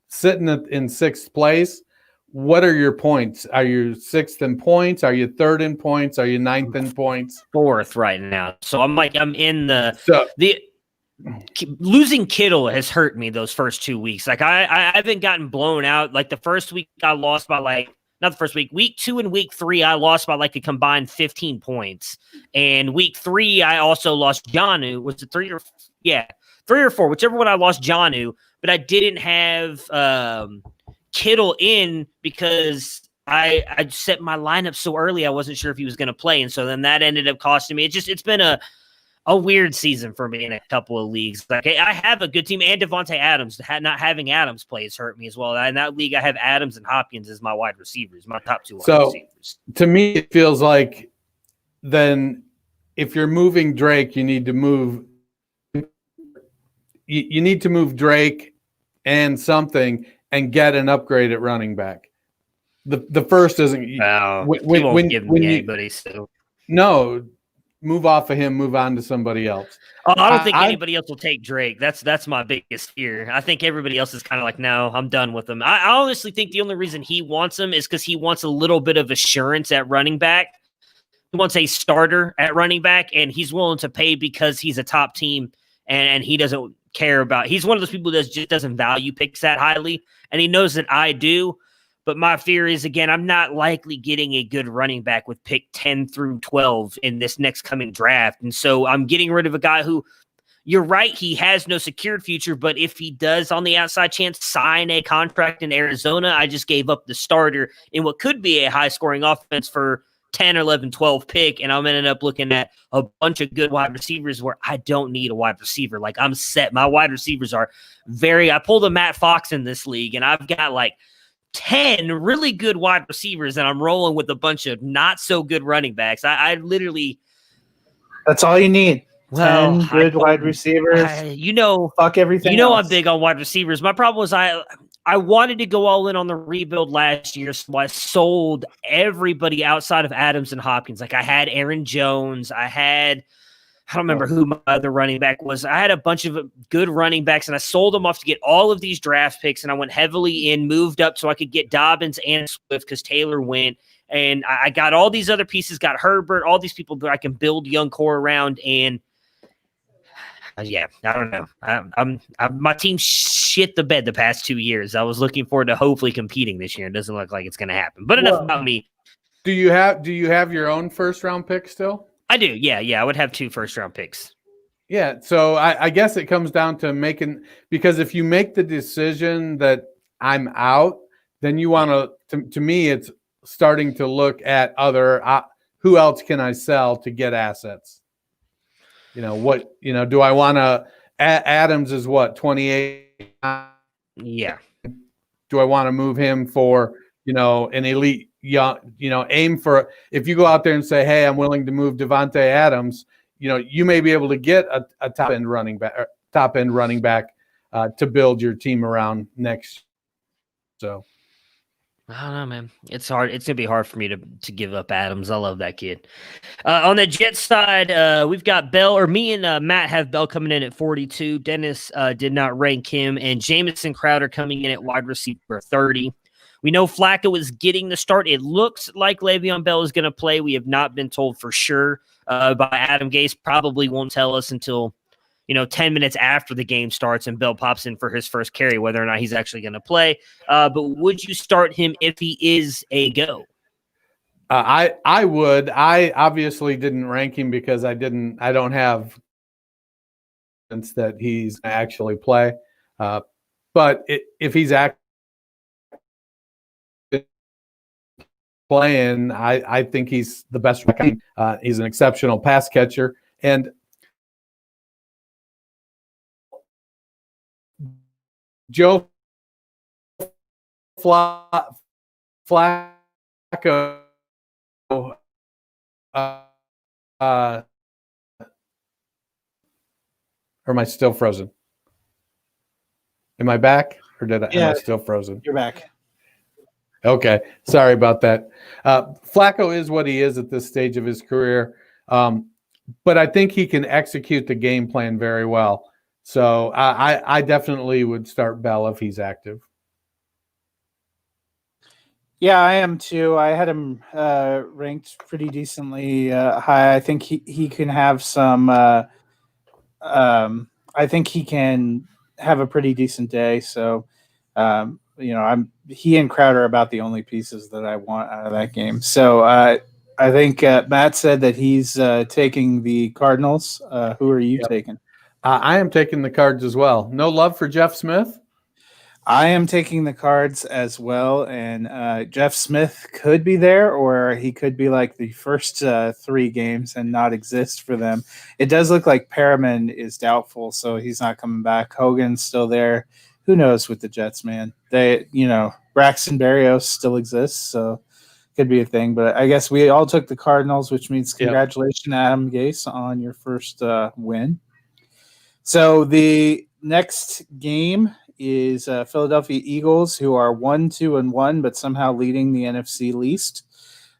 sitting in 6th place, what are your points? Are you 6th in points? Are you 3rd in points? Are you 9th in points? 4th right now. So I'm in the losing Kittle has hurt me those first 2 weeks. Like, I haven't gotten blown out. Like, the first week I lost by not the first week. Week 2 and week 3, I lost by a combined 15 points. And week 3, I also lost Jonnu. Was it 3 or 4? Whichever one I lost Jonnu. But I didn't have Kittle in because I set my lineup so early. I wasn't sure if he was going to play. And so then that ended up costing me. It's been a weird season for me in a couple of leagues. Like, I have a good team, and Devontae Adams. Not having Adams play has hurt me as well. In that league, I have Adams and Hopkins as my wide receivers, my top 2 wide receivers. To me, it feels like then if you're moving Drake, you need to move you need to move Drake and something and get an upgrade at running back. The first isn't. Wow. He won't give me anybody. So no, move off of him, move on to somebody else. I don't think anybody else will take Drake. That's my biggest fear. I think everybody else is kind of like, no, I'm done with him. I honestly think the only reason he wants him is because he wants a little bit of assurance at running back. He wants a starter at running back, and he's willing to pay because he's a top team, and he doesn't care about. He's one of those people that just doesn't value picks that highly, and he knows that I do. But my fear is, again, I'm not likely getting a good running back with pick 10 through 12 in this next coming draft. And so I'm getting rid of a guy who, you're right, he has no secured future. But if he does, on the outside chance, sign a contract in Arizona, I just gave up the starter in what could be a high-scoring offense for 10, 11, 12 pick. And I'm ending up looking at a bunch of good wide receivers where I don't need a wide receiver. Like, I'm set. My wide receivers are I pulled a Matt Fox in this league, and I've got like 10 really good wide receivers, and I'm rolling with a bunch of not so good running backs. I literally. That's all you need. Well, 10 good wide receivers. Fuck everything. Else. I'm big on wide receivers. My problem was I wanted to go all in on the rebuild last year, so I sold everybody outside of Adams and Hopkins. Like, I had Aaron Jones. I don't remember who my other running back was. I had a bunch of good running backs, and I sold them off to get all of these draft picks, and I went heavily in, moved up so I could get Dobbins and Swift because Taylor went. And I got all these other pieces, got Herbert, all these people that I can build young core around. And, yeah, I don't know. My team shit the bed the past 2 years. I was looking forward to hopefully competing this year. It doesn't look like it's going to happen. But enough about me. Do you have your own first-round pick still? I do, yeah. I would have 2 first-round picks. Yeah, so I guess it comes down to because if you make the decision that I'm out, then you want to me, it's starting to look at other, who else can I sell to get assets? Do I want to, Adams is what, 28? Yeah. Do I want to move him for, an elite aim for, if you go out there and say, hey, I'm willing to move Devontae Adams, you may be able to get a top end running back to build your team around next. So I don't know, man. It's hard. It's gonna be hard for me to give up Adams. I love that kid. On the Jets side, we've got Bell, or me and Matt have Bell coming in at 42. Dennis did not rank him, and Jamison Crowder coming in at wide receiver 30. We know Flacco is getting the start. It looks like Le'Veon Bell is going to play. We have not been told for sure by Adam Gase. Probably won't tell us until 10 minutes after the game starts and Bell pops in for his first carry, whether or not he's actually going to play. But would you start him if he is a go? I would. I obviously didn't rank him because I don't have evidence that he's going to actually play. But if he's actually playing, I think he's the best. He's an exceptional pass catcher. And Joe Flacco, or am I still frozen? Am I back, or am I still frozen? You're back. Okay, sorry about that. Flacco is what he is at this stage of his career, but I think he can execute the game plan very well. So I definitely would start Bell if he's active. Yeah, I am too. I had him ranked pretty decently high. I think he can have some. I think he can have a pretty decent day. So, he and Crowder are about the only pieces that I want out of that game. So I think Matt said that he's taking the Cardinals. Who are you taking? I am taking the Cards as well. No love for Jeff Smith? I am taking the Cards as well, and Jeff Smith could be there, or he could be like the first 3 games and not exist for them. It does look like Perriman is doubtful, so he's not coming back. Hogan's still there. Who knows with the Jets, man? Braxton Berrios still exists, so could be a thing. But I guess we all took the Cardinals, which means congratulations, Adam Gase, on your first win. So the Next game is Philadelphia Eagles, who are 1-2-1, but somehow leading the NFC least.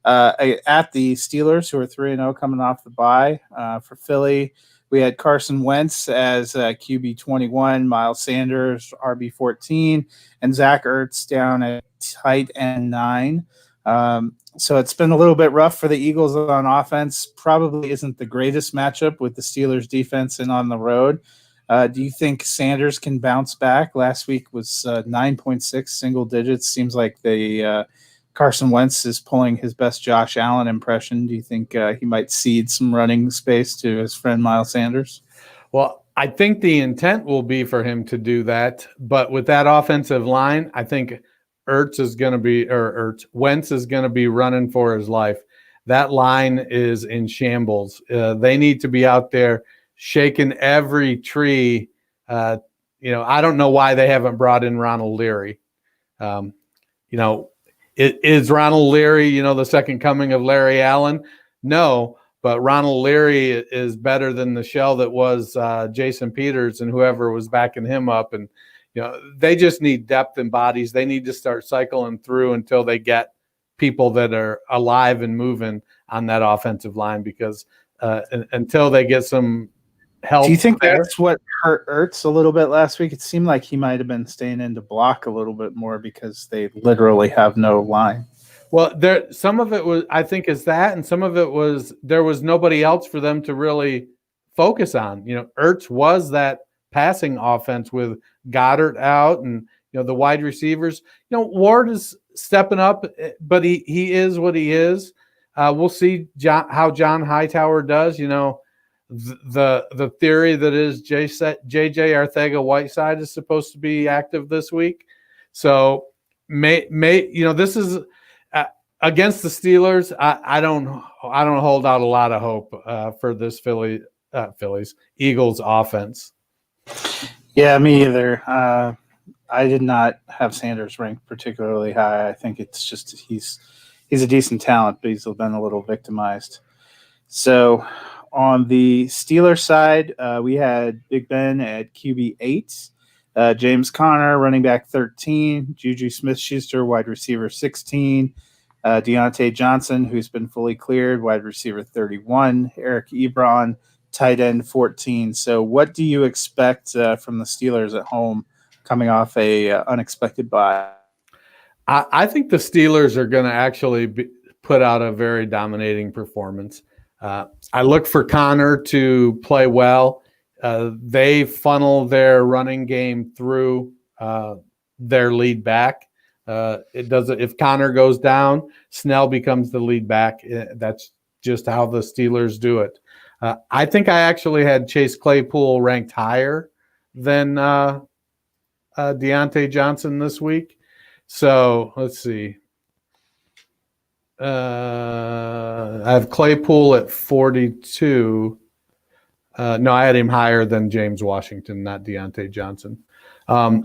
At the Steelers, who are 3-0 coming off the bye. For Philly, we had Carson Wentz as QB 21, Miles Sanders RB 14, and Zach Ertz down at tight end 9. So it's been a little bit rough for the Eagles on offense. Probably isn't the greatest matchup with the Steelers defense and on the road. Do you think Sanders can bounce back? Last week was 9.6 single digits. Seems like the Carson Wentz is pulling his best Josh Allen impression. Do you think he might cede some running space to his friend Miles Sanders? Well, I think the intent will be for him to do that. But with that offensive line, I think Wentz is going to be running for his life. That line is in shambles. They need to be out there shaking every tree. I don't know why they haven't brought in Ronald Leary. Is Ronald Leary, the second coming of Larry Allen? No, but Ronald Leary is better than the shell that was Jason Peters and whoever was backing him up. And, they just need depth and bodies. They need to start cycling through until they get people that are alive and moving on that offensive line, because until they get some help. Do you think that's what hurt Ertz a little bit last week? It seemed like he might have been staying in to block a little bit more because they literally have no line. Well, some of it was, I think, is that, and some of it was there was nobody else for them to really focus on. Ertz was that passing offense with Goddard out and the wide receivers. Ward is stepping up, but he is what he is. We'll see how John Hightower does. The theory that is JJ Arcega-Whiteside is supposed to be active this week. So this is against the Steelers. I don't hold out a lot of hope for this Eagles offense. Yeah, me either. I did not have Sanders ranked particularly high. I think it's just he's a decent talent, but he's been a little victimized. So on the Steelers side, we had Big Ben at QB 8, James Conner, running back 13, Juju Smith-Schuster, wide receiver 16, Deontay Johnson, who's been fully cleared, wide receiver 31, Eric Ebron, tight end 14. So what do you expect from the Steelers at home coming off a unexpected bye? I think the Steelers are going to actually put out a very dominating performance. I look for Connor to play well. They funnel their running game through their lead back. If Connor goes down, Snell becomes the lead back. That's just how the Steelers do it. I think I actually had Chase Claypool ranked higher than Deontay Johnson this week. So let's see. I have Claypool at 42. No, I had him higher than James Washington, not Deontay Johnson. I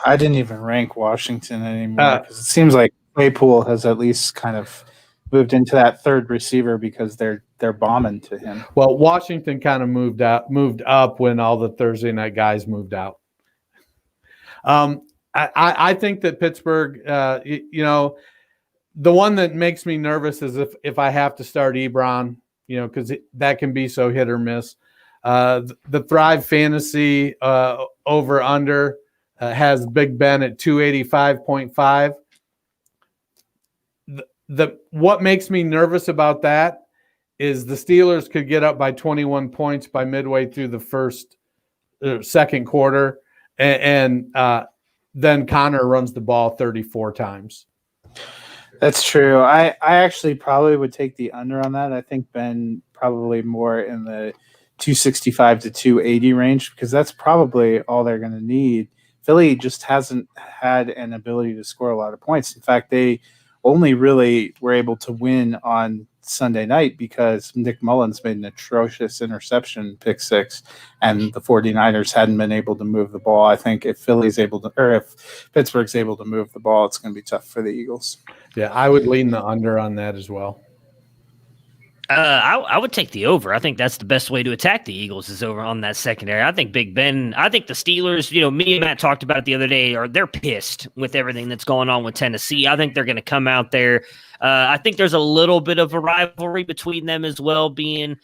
didn't even rank Washington anymore because it seems like Claypool has at least kind of moved into that third receiver because they're bombing to him. Well, Washington kind of moved up when all the Thursday night guys moved out. I think that Pittsburgh, the one that makes me nervous is if I have to start Ebron, because that can be so hit or miss. The Thrive Fantasy over under has Big Ben at 285.5. What makes me nervous about that is the Steelers could get up by 21 points by midway through the second quarter, and then Connor runs the ball 34 times. That's true. I actually probably would take the under on that. I think Ben probably more in the 265 to 280 range because that's probably all they're going to need. Philly just hasn't had an ability to score a lot of points. In fact, they only really were able to win on Sunday night because Nick Mullins made an atrocious interception, pick 6, and the 49ers hadn't been able to move the ball. I think if Pittsburgh's able to move the ball, it's going to be tough for the Eagles. Yeah, I would lean the under on that as well. I would take the over. I think that's the best way to attack the Eagles is over on that secondary. I think Big Ben, I think the Steelers, me and Matt talked about it the other day, they're pissed with everything that's going on with Tennessee. I think they're going to come out there. I think there's a little bit of a rivalry between them as well, being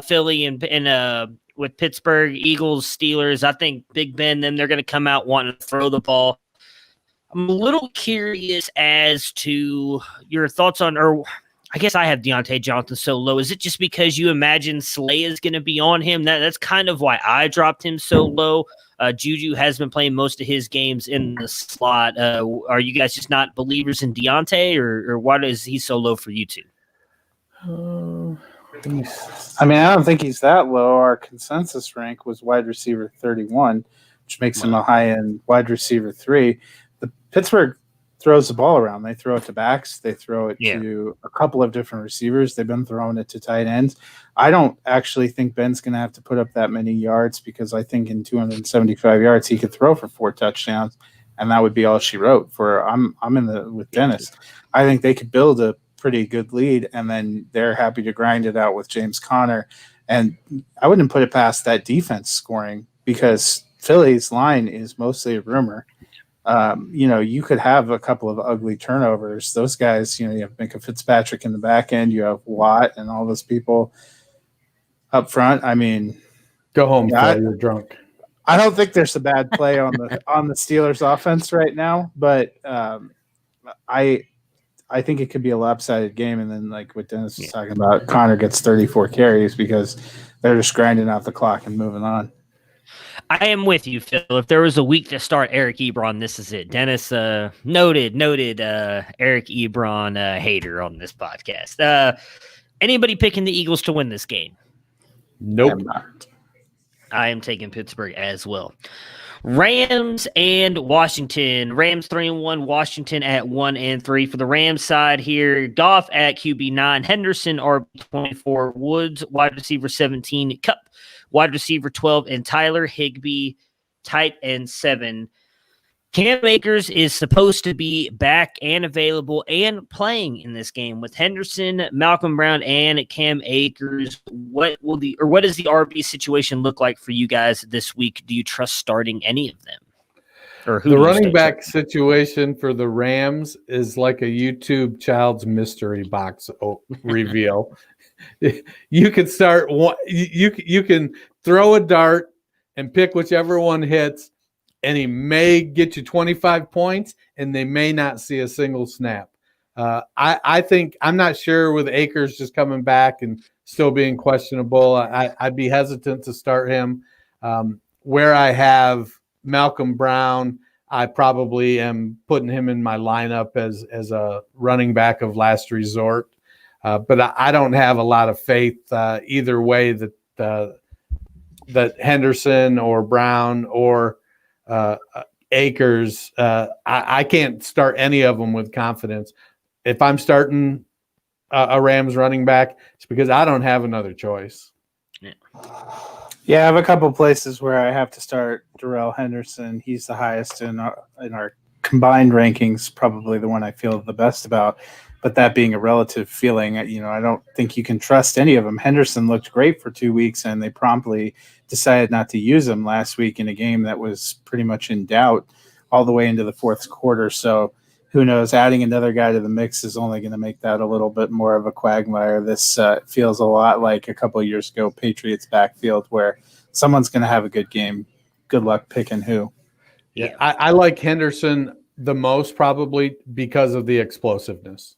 Philly and with Pittsburgh, Eagles, Steelers. I think Big Ben, then they're going to come out wanting to throw the ball. I'm a little curious as to your thoughts on, or I guess I have Deontay Johnson so low. Is it just because you imagine Slay is going to be on him? That's kind of why I dropped him so low. Juju has been playing most of his games in the slot. Are you guys just not believers in Deontay, or why is he so low for you two? I mean, I don't think he's that low. Our consensus rank was wide receiver 31, which makes him a high-end wide receiver 3. The Pittsburgh throws the ball around. They throw it to backs. They throw it to a couple of different receivers. They've been throwing it to tight ends. I don't actually think Ben's going to have to put up that many yards because I think in 275 yards he could throw for 4 touchdowns, and that would be all she wrote. I'm with Dennis. I think they could build a pretty good lead, and then they're happy to grind it out with James Conner. And I wouldn't put it past that defense scoring because Philly's line is mostly a rumor. You could have a couple of ugly turnovers. Those guys, you have Minka Fitzpatrick in the back end, you have Watt and all those people up front. I mean, go home, Phil, you're drunk. I don't think there's a bad play on the Steelers offense right now, but I think it could be a lopsided game. And then like what Dennis was talking about, Connor gets 34 carries because they're just grinding out the clock and moving on. I am with you, Phil. If there was a week to start Eric Ebron, this is it. Dennis, noted Eric Ebron hater on this podcast. Anybody picking the Eagles to win this game? Nope. I am taking Pittsburgh as well. Rams and Washington. Rams 3-1, Washington at 1-3. For the Rams side here, Goff at QB9, Henderson RB24, Woods wide receiver 17, Kupp wide receiver 12, and Tyler Higbee tight end 7. Cam Akers is supposed to be back and available and playing in this game with Henderson, Malcolm Brown, and Cam Akers. What does the RB situation look like for you guys this week? Do you trust starting any of them? Or who the running back situation for the Rams is like a YouTube child's mystery box reveal. You can start one. You can throw a dart and pick whichever one hits, and he may get you 25 points, and they may not see a single snap. I think I'm not sure with Akers just coming back and still being questionable. I'd be hesitant to start him. Where I have Malcolm Brown, I probably am putting him in my lineup as a running back of last resort. But I don't have a lot of faith either way that Henderson or Brown or Akers. I can't start any of them with confidence. If I'm starting a Rams running back, it's because I don't have another choice. Yeah, I have a couple places where I have to start Darrell Henderson. He's the highest in our combined rankings, probably the one I feel the best about. But that being a relative feeling, I don't think you can trust any of them. Henderson looked great for 2 weeks, and they promptly decided not to use him last week in a game that was pretty much in doubt all the way into the fourth quarter. So who knows? Adding another guy to the mix is only going to make that a little bit more of a quagmire. This feels a lot like a couple of years ago, Patriots backfield, where someone's going to have a good game. Good luck picking who. Yeah, I like Henderson the most probably because of the explosiveness.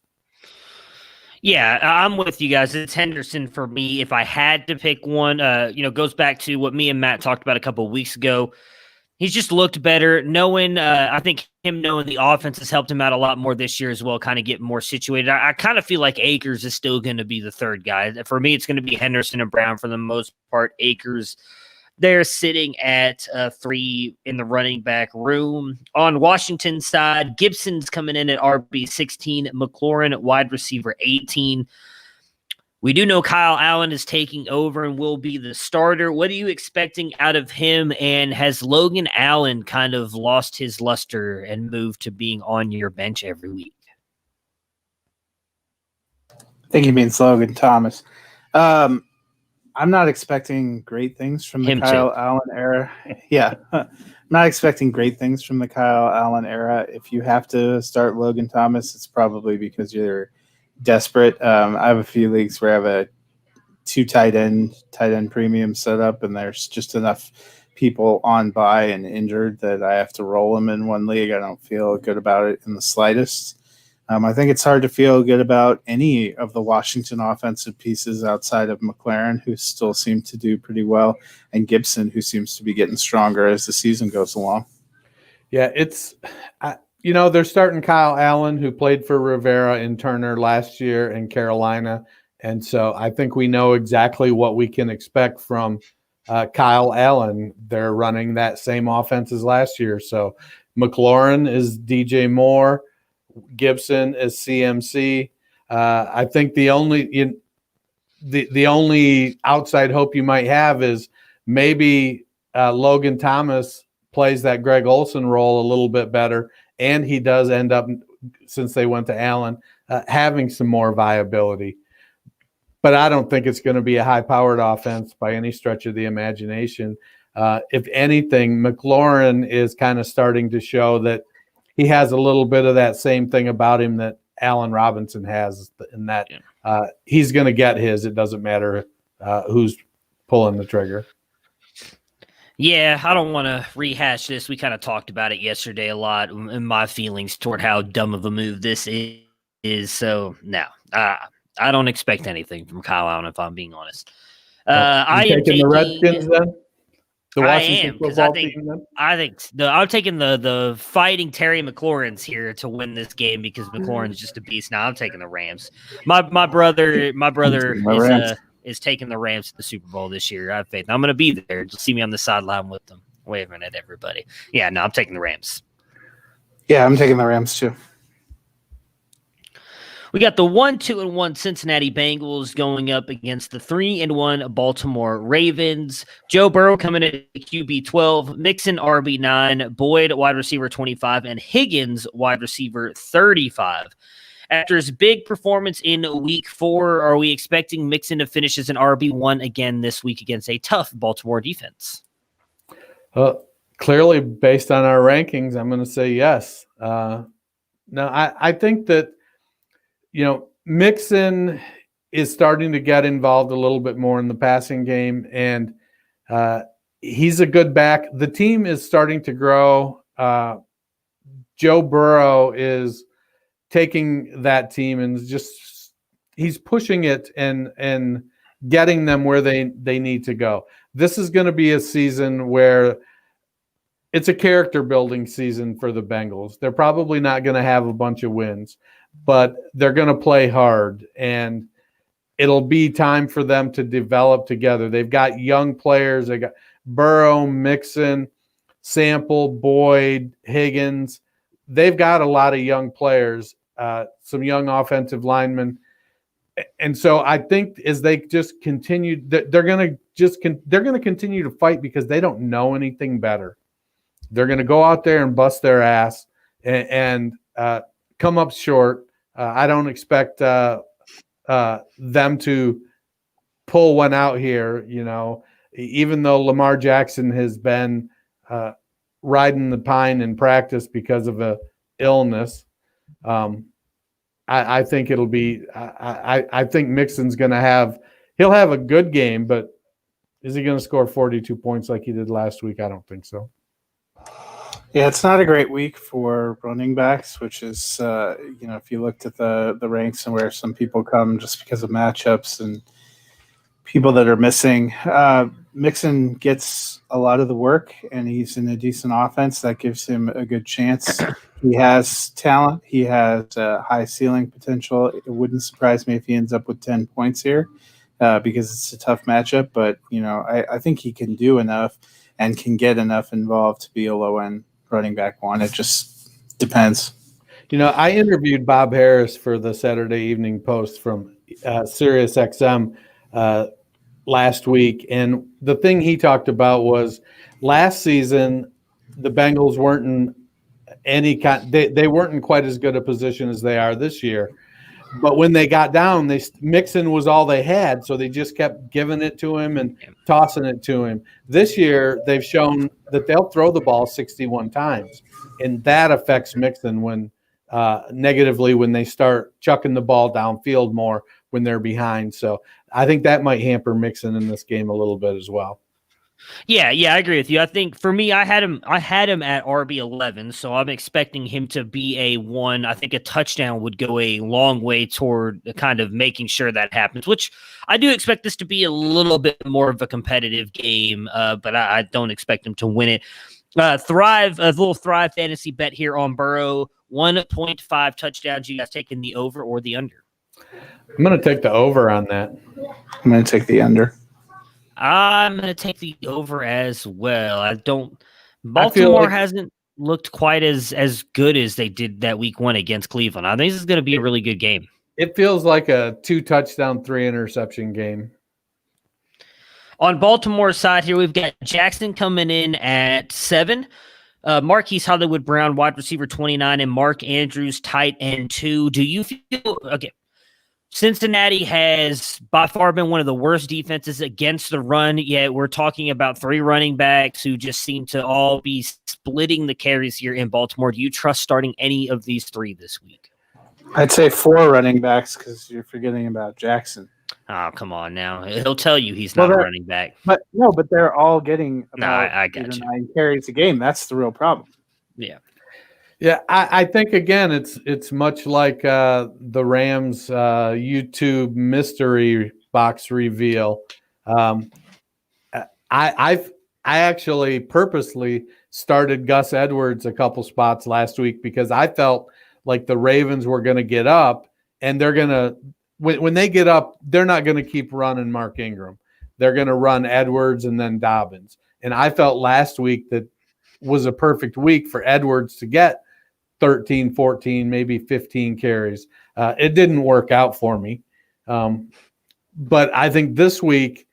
Yeah, I'm with you guys. It's Henderson for me. If I had to pick one, goes back to what me and Matt talked about a couple of weeks ago. He's just looked better. I think him knowing the offense has helped him out a lot more this year as well, kind of get more situated. I kind of feel like Akers is still going to be the third guy. For me, it's going to be Henderson and Brown for the most part. Akers, they're sitting at 3 in the running back room. On Washington's side, Gibson's coming in at RB16, McLaurin at wide receiver 18. We do know Kyle Allen is taking over and will be the starter. What are you expecting out of him? And has Logan Allen kind of lost his luster and moved to being on your bench every week? I think he means Logan Thomas. I'm not expecting great things from the Kyle Allen era. Yeah. I'm not expecting great things from the Kyle Allen era. If you have to start Logan Thomas, it's probably because you're desperate. I have a few leagues where I have a 2 tight end premium set up, and there's just enough people on by and injured that I have to roll them in one league. I don't feel good about it in the slightest. I think it's hard to feel good about any of the Washington offensive pieces outside of McLaren, who still seem to do pretty well, and Gibson, who seems to be getting stronger as the season goes along. Yeah, they're starting Kyle Allen, who played for Rivera and Turner last year in Carolina. And so I think we know exactly what we can expect from Kyle Allen. They're running that same offense as last year. So McLaurin is DJ Moore. Gibson is CMC. I think the only outside hope you might have is maybe Logan Thomas plays that Greg Olson role a little bit better, and he does end up, since they went to Allen, having some more viability. But I don't think it's going to be a high-powered offense by any stretch of the imagination. If anything, McLaurin is kind of starting to show that he has a little bit of that same thing about him that Allen Robinson has, in that he's going to get his. It doesn't matter who's pulling the trigger. Yeah, I don't want to rehash this. We kind of talked about it yesterday a lot, and my feelings toward how dumb of a move this is. So, no, I don't expect anything from Kyle Allen, if I'm being honest. I am taking the Redskins then? The Washington football team then? I'm taking the fighting Terry McLaurin's here to win this game, because McLaurin's just a beast. Now I'm taking the Rams. My brother is taking the Rams to the Super Bowl this year. I have faith. I'm going to be there. Just see me on the sideline with them, waving at everybody. Yeah, no, I'm taking the Rams. Yeah, I'm taking the Rams too. We got the 1-2-1 Cincinnati Bengals going up against the 3-1 Baltimore Ravens. Joe Burrow coming in at QB 12, Mixon RB9, Boyd wide receiver 25, and Higgins wide receiver 35. After his big performance in week 4, are we expecting Mixon to finish as an RB1 again this week against a tough Baltimore defense? Clearly, based on our rankings, I'm going to say yes. Now, I think that, Mixon is starting to get involved a little bit more in the passing game, and he's a good back. The team is starting to grow. Joe Burrow is taking that team and he's pushing it and getting them where they need to go. This is going to be a season where it's a character building season for the Bengals. They're probably not going to have a bunch of wins, but they're going to play hard, and it'll be time for them to develop together. They've got young players. They got Burrow, Mixon, Sample, Boyd, Higgins. They've got a lot of young players, some young offensive linemen. And so I think as they just continue, they're going to continue to fight because they don't know anything better. They're going to go out there and bust their ass and come up short. I don't expect them to pull one out here, even though Lamar Jackson has been riding the pine in practice because of a illness. I think it'll be I think Mixon's going to he'll have a good game, but is he going to score 42 points like he did last week? I don't think so. Yeah, it's not a great week for running backs, which is, if you looked at the ranks and where some people come just because of matchups and people that are missing, Mixon gets a lot of the work, and he's in a decent offense. That gives him a good chance. He has talent. He has high ceiling potential. It wouldn't surprise me if he ends up with 10 points here because it's a tough matchup. But, I think he can do enough and can get enough involved to be a low-end running back one. It just depends. I interviewed Bob Harris for the Saturday Evening Post from Sirius XM last week, and the thing he talked about was last season the Bengals weren't in any kind. They weren't in quite as good a position as they are this year, But when they got down, Mixon was all they had, so they just kept giving it to him and tossing it to him. This year, they've shown that they'll throw the ball 61 times, and that affects Mixon when negatively when they start chucking the ball downfield more when they're behind. So I think that might hamper Mixon in this game a little bit as well. Yeah, I agree with you. I think for me, I had him at RB11, so I'm expecting him to be a 1. I think a touchdown would go a long way toward kind of making sure that happens, which I do expect this to be a little bit more of a competitive game, but I don't expect him to win it. A little Thrive fantasy bet here on Burrow, 1.5 touchdowns. You guys taking the over or the under? I'm going to take the over on that. I'm going to take the under. I'm going to take the over as well. Baltimore hasn't looked quite as good as they did that week 1 against Cleveland. I think this is going to be a really good game. It feels like a 2-touchdown, 3-interception game. On Baltimore's side here, we've got Jackson coming in at 7. Marquise Hollywood Brown, wide receiver 29, and Mark Andrews, tight end 2. Do you feel okay? Cincinnati has by far been one of the worst defenses against the run, yet we're talking about 3 running backs who just seem to all be splitting the carries here in Baltimore. Do you trust starting any of these 3 this week? I'd say 4 running backs because you're forgetting about Jackson. Oh, come on now. He'll tell you he's not a running back. But they're all getting about I got 9 carries a game. That's the real problem. Yeah. Yeah, I think again it's much like the Rams YouTube mystery box reveal. I actually purposely started Gus Edwards a couple spots last week because I felt like the Ravens were going to get up and they're going to when they get up they're not going to keep running Mark Ingram. They're going to run Edwards and then Dobbins. And I felt last week that was a perfect week for Edwards to get 13, 14, maybe 15 carries. It didn't work out for me. But I think this week,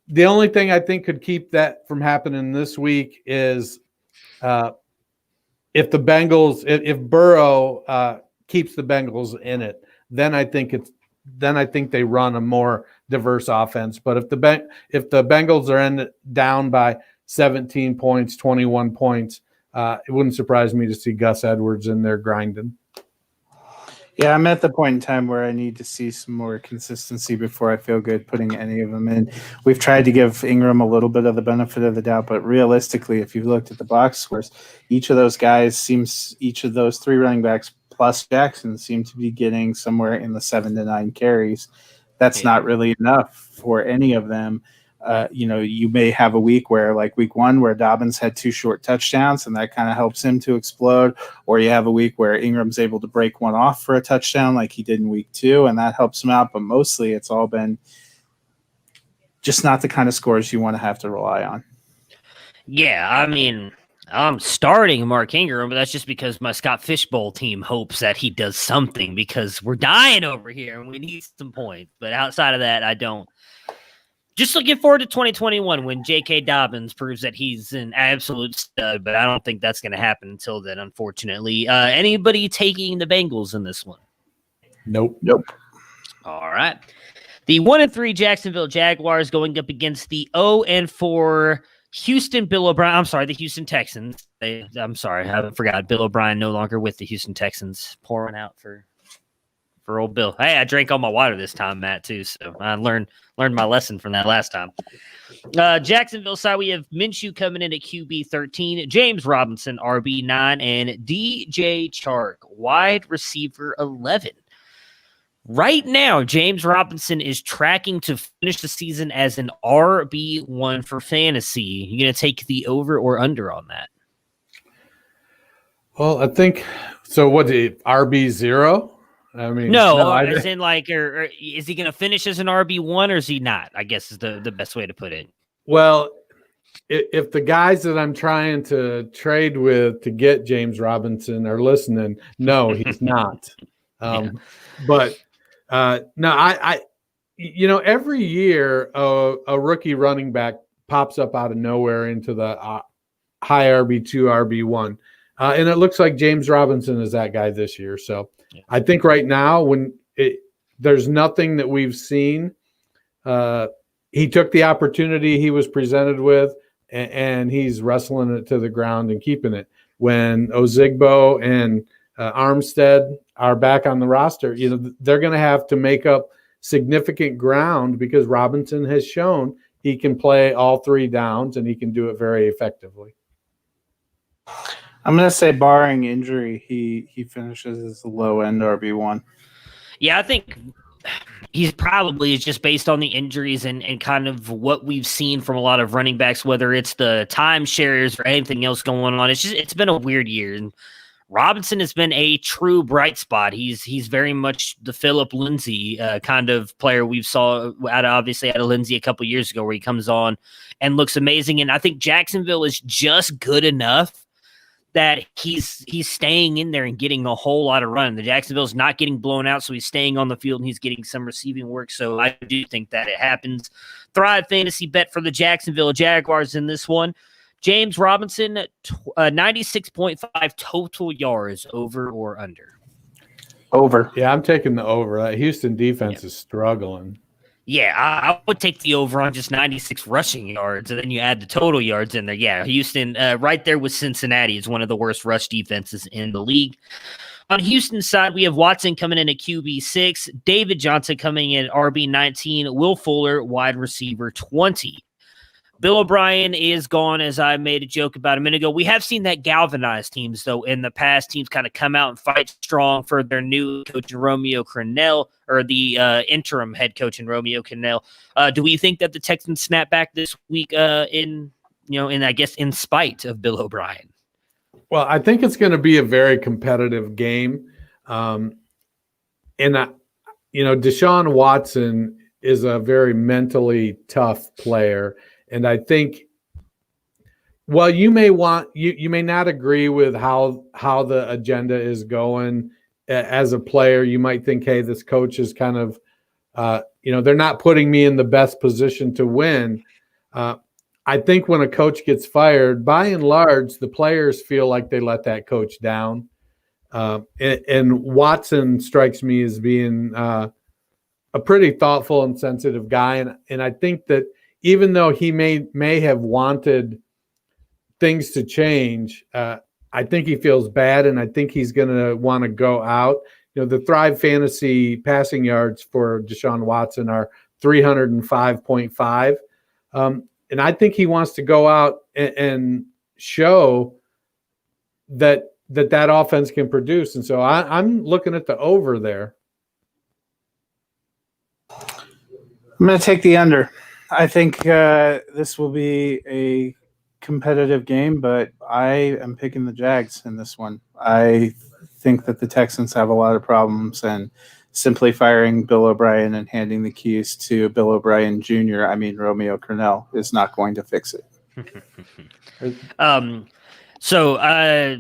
the only thing I think could keep that from happening this week is if Burrow keeps the Bengals in it, then I think they run a more diverse offense. But if the Bengals are down by 17 points, 21 points, it wouldn't surprise me to see Gus Edwards in there grinding. Yeah, I'm at the point in time where I need to see some more consistency before I feel good putting any of them in. We've tried to give Ingram a little bit of the benefit of the doubt, but realistically, if you've looked at the box scores, each of those 3 running backs plus Jackson seem to be getting somewhere in the 7 to 9 carries. That's not really enough for any of them. You may have a week where, like week 1, where Dobbins had 2 short touchdowns, and that kind of helps him to explode. Or you have a week where Ingram's able to break one off for a touchdown, like he did in week 2, and that helps him out. But mostly, it's all been just not the kind of scores you want to have to rely on. Yeah, I mean, I'm starting Mark Ingram, but that's just because my Scott Fishbowl team hopes that he does something because we're dying over here and we need some points. But outside of that, I don't. Just looking forward to 2021 when J.K. Dobbins proves that he's an absolute stud, but I don't think that's going to happen until then, unfortunately. Anybody taking the Bengals in this one? Nope. All right. The 1-3 Jacksonville Jaguars going up against the 0-4 Houston Bill O'Brien. I'm sorry, the Houston Texans. I'm sorry, I forgot. Bill O'Brien no longer with the Houston Texans. Pouring out for old Bill. Hey, I drank all my water this time, Matt, too, so I learned my lesson from that last time. Jacksonville side, we have Minshew coming in at QB 13, James Robinson, RB 9, and DJ Chark, wide receiver 11. Right now, James Robinson is tracking to finish the season as an RB1 for fantasy. You going to take the over or under on that? Well, I think so. What RB0? I mean, no, as in like, or is he going to finish as an RB1 or is he not? I guess is the best way to put it. Well, if the guys that I'm trying to trade with to get James Robinson are listening, no, he's not. But no, I every year a rookie running back pops up out of nowhere into the high RB2, RB1. And it looks like James Robinson is that guy this year. So I think right now there's nothing that we've seen. He took the opportunity he was presented with, and he's wrestling it to the ground and keeping it. When Ozigbo and Armstead are back on the roster, they're going to have to make up significant ground because Robinson has shown he can play all three downs and he can do it very effectively. I'm going to say, barring injury, he finishes as a low-end RB1. Yeah, I think he's probably just based on the injuries and kind of what we've seen from a lot of running backs, whether it's the timeshares or anything else going on. It's been a weird year. And Robinson has been a true bright spot. He's very much the Philip Lindsay kind of player we've saw obviously out of Lindsay a couple years ago, where he comes on and looks amazing. And I think Jacksonville is just good enough that he's staying in there and getting a whole lot of run. The Jacksonville's not getting blown out, so he's staying on the field and he's getting some receiving work. So I do think that it happens. Thrive fantasy bet for the Jacksonville Jaguars in this one. James Robinson, 96.5 total yards, over or under? Over. Yeah, I'm taking the over. That Houston defense is struggling. Yeah, I would take the over on just 96 rushing yards, and then you add the total yards in there. Yeah, Houston, right there with Cincinnati, is one of the worst rush defenses in the league. On Houston's side, we have Watson coming in at QB6, David Johnson coming in at RB19, Will Fuller, wide receiver 20. Bill O'Brien is gone, as I made a joke about a minute ago. We have seen that galvanize teams, though, in the past. Teams kind of come out and fight strong for their new coach, Romeo Crennel, or the interim head coach in Romeo Crennel. Do we think that the Texans snap back this week in spite of Bill O'Brien? Well, I think it's going to be a very competitive game. Deshaun Watson is a very mentally tough player. And I think, well, you may not agree with how the agenda is going as a player. You might think, hey, this coach is kind of, they're not putting me in the best position to win. I think when a coach gets fired, by and large, the players feel like they let that coach down. And Watson strikes me as being a pretty thoughtful and sensitive guy. And I think that even though he may have wanted things to change, I think he feels bad, and I think he's going to want to go out. The Thrive Fantasy passing yards for Deshaun Watson are 305.5. And I think he wants to go out and show that offense can produce. And so I'm looking at the over there. I'm going to take the under. I think this will be a competitive game, but I am picking the Jags in this one. I think that the Texans have a lot of problems, and simply firing Bill O'Brien and handing the keys to Bill O'Brien Jr., Romeo Crennel, is not going to fix it. So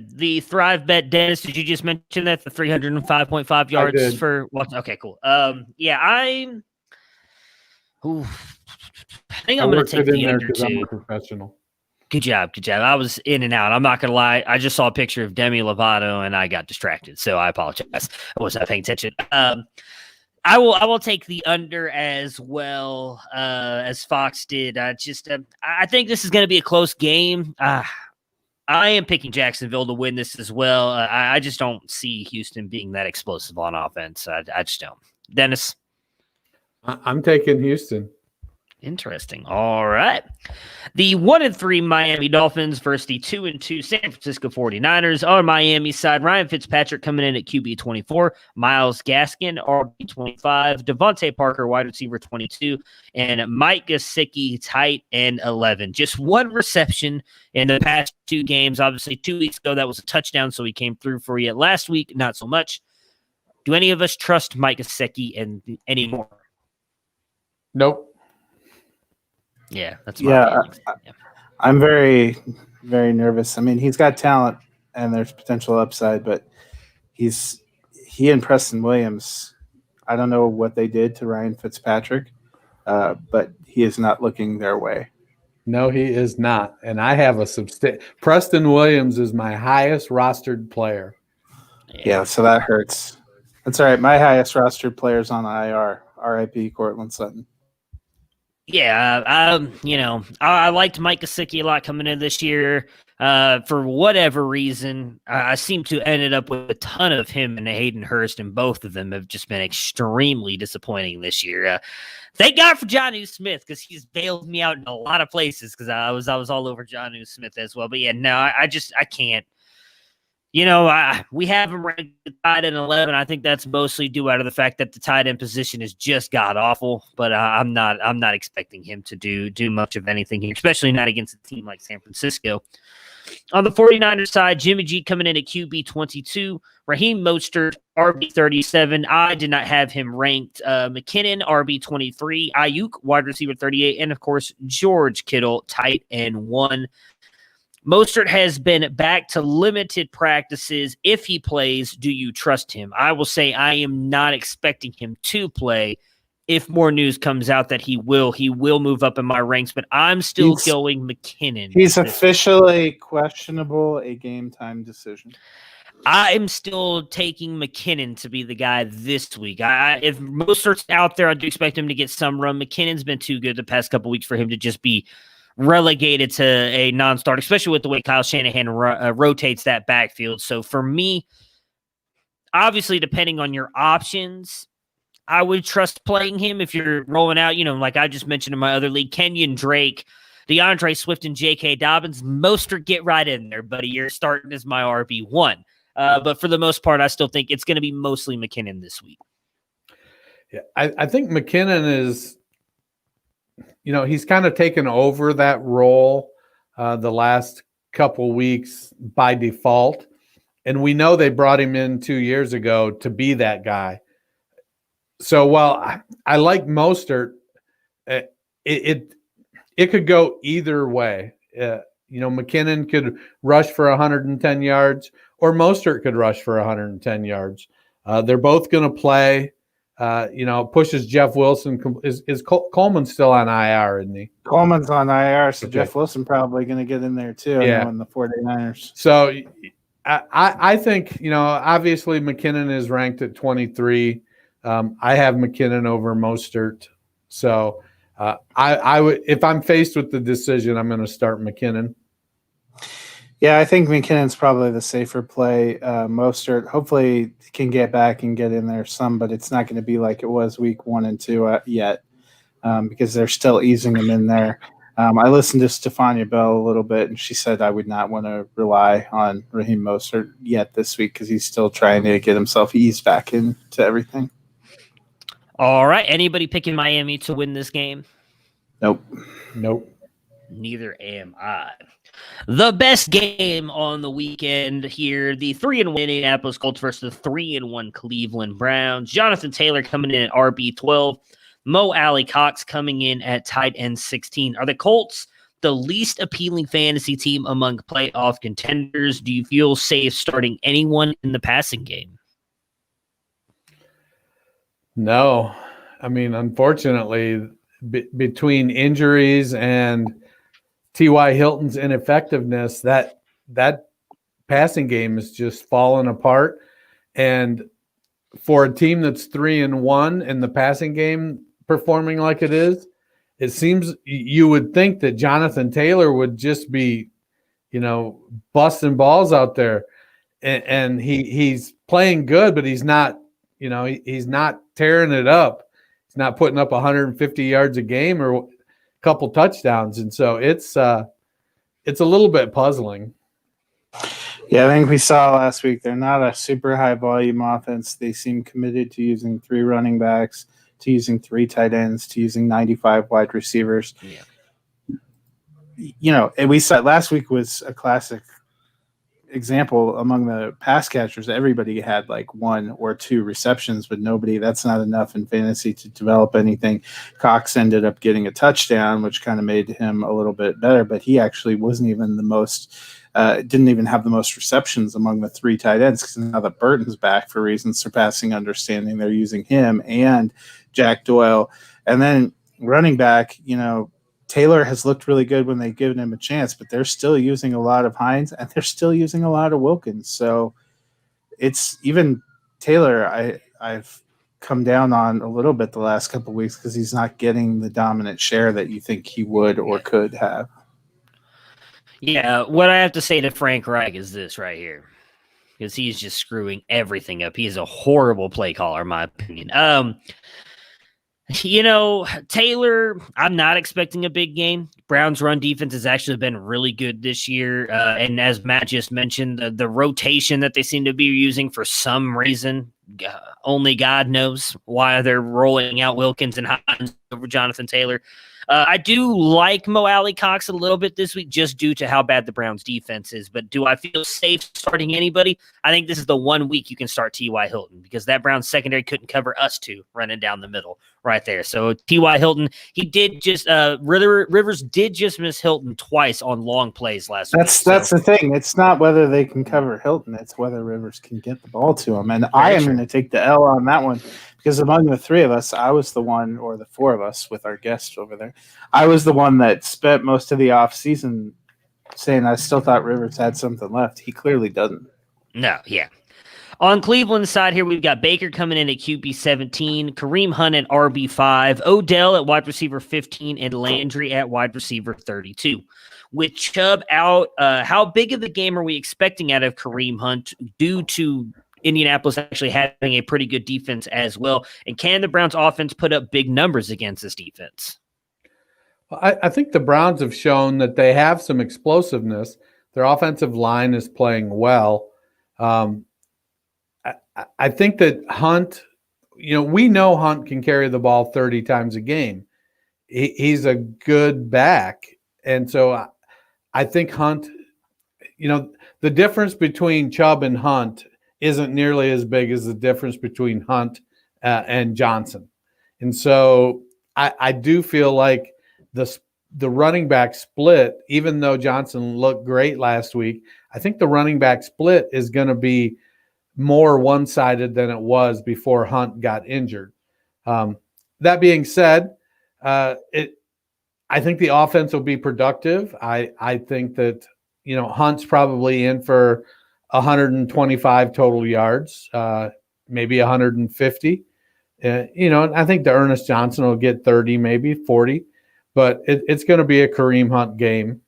the Thrive bet, Dennis, did you just mention that the 305.5 yards for Watson? Okay, cool. I think I'm going to take the under too. I'm a professional. Good job. I was in and out. I'm not going to lie. I just saw a picture of Demi Lovato and I got distracted, so I apologize. I was not paying attention. I will take the under as well as Fox did. I think this is going to be a close game. I am picking Jacksonville to win this as well. I just don't see Houston being that explosive on offense. I just don't. Dennis? I'm taking Houston. Interesting. All right. The 1-3 Miami Dolphins versus the 2-2 San Francisco 49ers. On Miami side, Ryan Fitzpatrick coming in at QB 24, Myles Gaskin, RB 25, Devontae Parker, wide receiver 22, and Mike Gesicki, tight end 11. Just one reception in the past two games. Obviously, 2 weeks ago, that was a touchdown, so he came through for you. Last week, not so much. Do any of us trust Mike Gesicki anymore? Nope. Yeah, that's my feelings. I'm very, very nervous. He's got talent and there's potential upside, but he and Preston Williams, I don't know what they did to Ryan Fitzpatrick, but he is not looking their way. No, he is not. And I have Preston Williams is my highest rostered player. Yeah, so that hurts. That's all right. My highest roster players on IR. R.I.P. Cortland Sutton. Yeah, I liked Mike Gesicki a lot coming in this year. For whatever reason, I seem to ended up with a ton of him and Hayden Hurst, and both of them have just been extremely disappointing this year. Thank God for Jonnu Smith, because he's bailed me out in a lot of places, because I was all over Jonnu Smith as well. But yeah, no, I can't. We have him ranked tight end 11. I think that's mostly due out of the fact that the tight end position is just god awful. But I'm not expecting him to do much of anything here, especially not against a team like San Francisco. On the 49ers side, Jimmy G coming in at QB 22, Raheem Mostert RB 37. I did not have him ranked. McKinnon RB 23, Ayuk wide receiver 38, and of course George Kittle tight end 1. Mostert has been back to limited practices. If he plays, do you trust him? I will say I am not expecting him to play. If more news comes out that he will move up in my ranks, but I'm still going McKinnon. He's officially questionable, a game time decision. I am still taking McKinnon to be the guy this week. If Mostert's out there, I do expect him to get some run. McKinnon's been too good the past couple weeks for him to just be relegated to a non-start, especially with the way Kyle Shanahan rotates that backfield. So for me, obviously, depending on your options, I would trust playing him if you're rolling out, like I just mentioned in my other league, Kenyon Drake, DeAndre Swift, and J.K. Dobbins. Mostert, get right in there, buddy. You're starting as my RB1. But for the most part, I still think it's going to be mostly McKinnon this week. Yeah, I think McKinnon is – he's kind of taken over that role the last couple weeks by default. And we know they brought him in 2 years ago to be that guy. So while I like Mostert, it could go either way. McKinnon could rush for 110 yards or Mostert could rush for 110 yards. They're both going to play. Pushes Jeff Wilson. Is Coleman still on IR, isn't he? Coleman's on IR, so okay. Jeff Wilson probably going to get in there too. Yeah. In the 49ers. So I think, obviously McKinnon is ranked at 23. I have McKinnon over Mostert. So I would, if I'm faced with the decision, I'm going to start McKinnon. Yeah, I think McKinnon's probably the safer play. Mostert hopefully can get back and get in there some, but it's not going to be like it was week 1 and 2 yet because they're still easing him in there. I listened to Stefania Bell a little bit, and she said I would not want to rely on Raheem Mostert yet this week because he's still trying to get himself eased back into everything. All right. Anybody picking Miami to win this game? Nope. Neither am I. The best game on the weekend here, the 3-1 Indianapolis Colts versus the 3-1 Cleveland Browns. Jonathan Taylor coming in at RB12. Mo Alley Cox coming in at tight end 16. Are the Colts the least appealing fantasy team among playoff contenders? Do you feel safe starting anyone in the passing game? No. I mean, unfortunately, between injuries and T.Y. Hilton's ineffectiveness, that passing game is just falling apart. And for a team that's 3-1 and the passing game performing like it is, it seems you would think that Jonathan Taylor would just be, busting balls out there. And he's playing good, but he's not, he's not tearing it up. He's not putting up 150 yards a game or couple touchdowns, and so it's a little bit puzzling. Yeah, I think we saw last week they're not a super high volume offense. They seem committed to using 3 running backs, to using 3 tight ends, to using 95 wide receivers. Yeah. And we saw last week was a classic example among the pass catchers. Everybody had like 1 or 2 receptions, but that's not enough in fantasy to develop anything. Cox ended up getting a touchdown, which kind of made him a little bit better, but he actually wasn't even didn't even have the most receptions among the 3 tight ends because now that Burton's back for reasons surpassing understanding, they're using him and Jack Doyle. And then running back, Taylor has looked really good when they've given him a chance, but they're still using a lot of Hines and they're still using a lot of Wilkins. So it's even Taylor. I've come down on a little bit the last couple of weeks because he's not getting the dominant share that you think he would or could have. Yeah, what I have to say to Frank Reich is this right here, because he's just screwing everything up. He is a horrible play caller, in my opinion. Taylor, I'm not expecting a big game. Browns' run defense has actually been really good this year. And as Matt just mentioned, the rotation that they seem to be using for some reason, only God knows why they're rolling out Wilkins and Hines over Jonathan Taylor. I do like Mo Alley Cox a little bit this week just due to how bad the Browns defense is. But do I feel safe starting anybody? I think this is the 1 week you can start T.Y. Hilton because that Browns secondary couldn't cover us two running down the middle right there. So T.Y. Hilton, he did just Rivers did just miss Hilton twice on long plays last week. That's the thing. It's not whether they can cover Hilton. It's whether Rivers can get the ball to him. And I am going to take the L on that one because among the three of us, I was the one, or the four of us with our guest over there, I was the one that spent most of the offseason saying I still thought Rivers had something left. He clearly doesn't. No, yeah. On Cleveland's side here, we've got Baker coming in at QB 17, Kareem Hunt at RB 5, Odell at wide receiver 15, and Landry at wide receiver 32. With Chubb out, how big of a game are we expecting out of Kareem Hunt due to Indianapolis actually having a pretty good defense as well? And can the Browns offense put up big numbers against this defense? I think the Browns have shown that they have some explosiveness. Their offensive line is playing well. I think that Hunt, we know Hunt can carry the ball 30 times a game. He's a good back. And so I think Hunt, the difference between Chubb and Hunt isn't nearly as big as the difference between Hunt and Johnson. And so I do feel like the running back split, even though Johnson looked great last week, I think the running back split is going to be more one-sided than it was before Hunt got injured. That being said, I think the offense will be productive. I think that, Hunt's probably in for 125 total yards, maybe 150. And I think the Ernest Johnson will get 30, maybe 40. But it's going to be a Kareem Hunt game.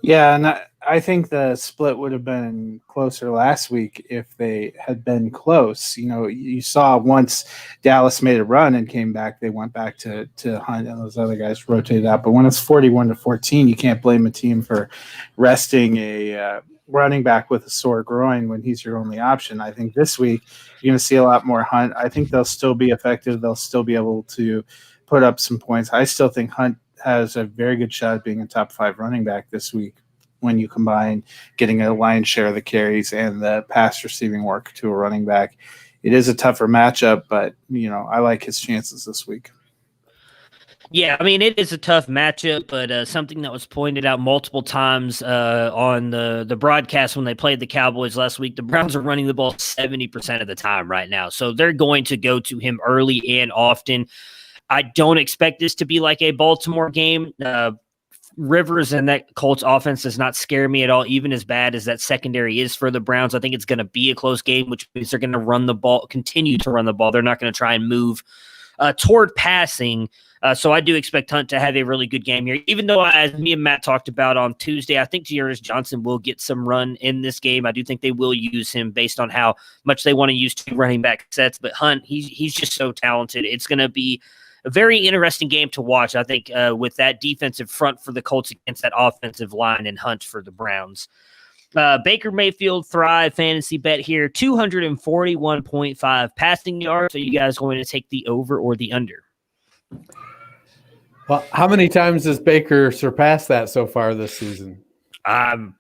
Yeah, and I think the split would have been closer last week if they had been close. You saw once Dallas made a run and came back, they went back to Hunt and those other guys rotated out. But when it's 41-14, you can't blame a team for resting a running back with a sore groin when he's your only option. I think this week you're going to see a lot more Hunt. I think they'll still be effective. They'll still be able to put up some points. I still think Hunt has a very good shot at being a top 5 running back this week when you combine getting a lion's share of the carries and the pass receiving work to a running back. It is a tougher matchup, but, I like his chances this week. Yeah, I mean, it is a tough matchup, but something that was pointed out multiple times on the broadcast when they played the Cowboys last week, the Browns are running the ball 70% of the time right now. So they're going to go to him early and often. I don't expect this to be like a Baltimore game. Rivers and that Colts offense does not scare me at all, even as bad as that secondary is for the Browns. I think it's going to be a close game, which means they're going to run the ball, continue to run the ball. They're not going to try and move toward passing. So I do expect Hunt to have a really good game here, even though, as me and Matt talked about on Tuesday, I think Dearness Johnson will get some run in this game. I do think they will use him based on how much they want to use 2 running back sets. But Hunt, he's just so talented. It's going to be a very interesting game to watch, I think, with that defensive front for the Colts against that offensive line and Hunt for the Browns. Baker Mayfield Thrive fantasy bet here, 241.5 passing yards. Are you guys going to take the over or the under? Well, how many times has Baker surpassed that so far this season? I'm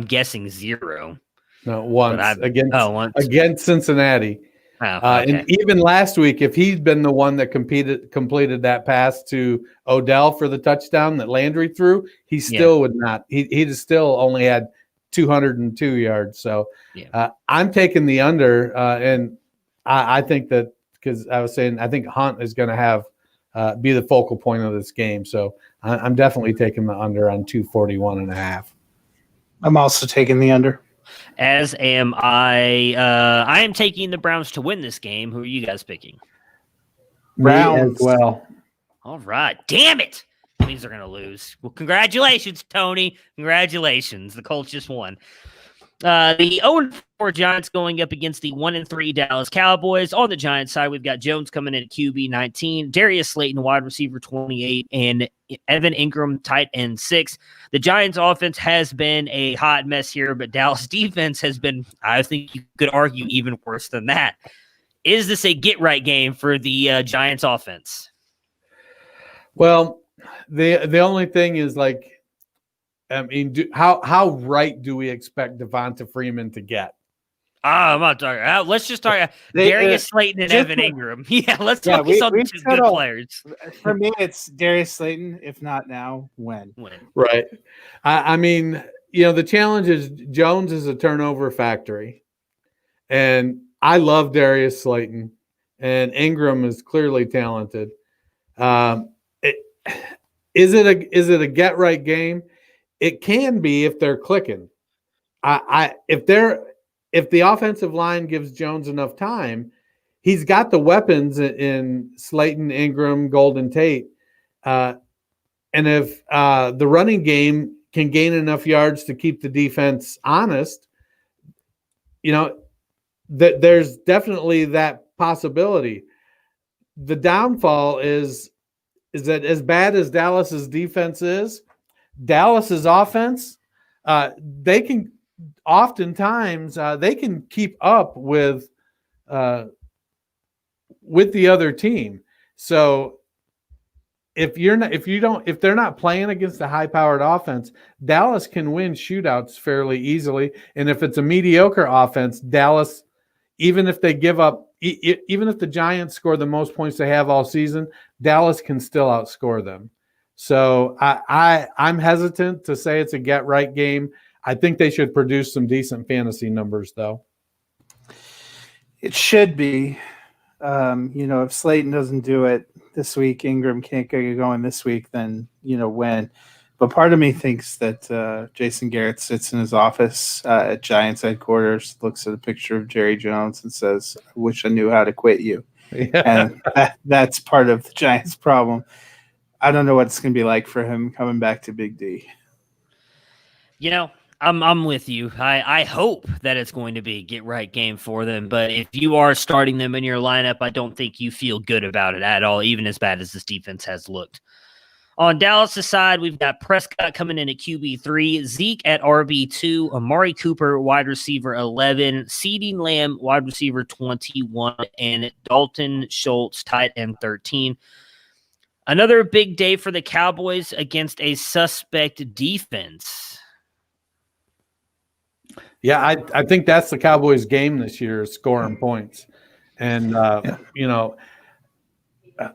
guessing 0. No, once once against Cincinnati. Oh, okay. And even last week, if he'd been the one that completed that pass to Odell for the touchdown that Landry threw, he still would not. He'd still only had 202 yards. So I'm taking the under, and I think that because I was saying I think Hunt is going to have be the focal point of this game. So I'm definitely taking the under on 241.5. I'm also taking the under. As am I. I am taking the Browns to win this game. Who are you guys picking? Me as Browns. well. All right. Damn it. That means they're going to lose. Well, congratulations, Tony. Congratulations. The Colts just won. The 0-4 Giants going up against the 1-3 Dallas Cowboys. On the Giants side, we've got Jones coming in at QB 19, Darius Slayton, wide receiver 28, and Evan Ingram, tight end 6. The Giants offense has been a hot mess here, but Dallas defense has been, I think you could argue, even worse than that. Is this a get-right game for the Giants offense? Well, the only thing is, like, I mean, how right do we expect Devonta Freeman to get? I'm not talking. Let's just talk Darius Slayton and Evan Ingram. Yeah, let's focus on the two good players. For me, it's Darius Slayton. If not now, when? Right. I mean, the challenge is Jones is a turnover factory, and I love Darius Slayton, and Ingram is clearly talented. Is it a get right game? It can be if they're clicking. If the offensive line gives Jones enough time, he's got the weapons in Slayton, Ingram, Golden Tate, and if the running game can gain enough yards to keep the defense honest, there's definitely that possibility. The downfall is that as bad as Dallas's defense is, Dallas's offense, they can oftentimes they can keep up with the other team. So if they're not playing against a high-powered offense, Dallas can win shootouts fairly easily. And if it's a mediocre offense, Dallas, even if they give up, even if the Giants score the most points they have all season, Dallas can still outscore them. So I'm hesitant to say it's a get-right game. I think they should produce some decent fantasy numbers, though. It should be. If Slayton doesn't do it this week, Ingram can't get going this week, then, when. But part of me thinks that Jason Garrett sits in his office at Giants headquarters, looks at a picture of Jerry Jones and says, I wish I knew how to quit you. Yeah. And that's part of the Giants' problem. I don't know what it's going to be like for him coming back to Big D. I'm with you. I hope that it's going to be a get-right game for them, but if you are starting them in your lineup, I don't think you feel good about it at all, even as bad as this defense has looked. On Dallas' side, we've got Prescott coming in at QB3, Zeke at RB2, Amari Cooper, wide receiver 11, CeeDee Lamb, wide receiver 21, and Dalton Schultz, tight end 13. Another big day for the Cowboys against a suspect defense. Yeah, I think that's the Cowboys' game this year, scoring points. And,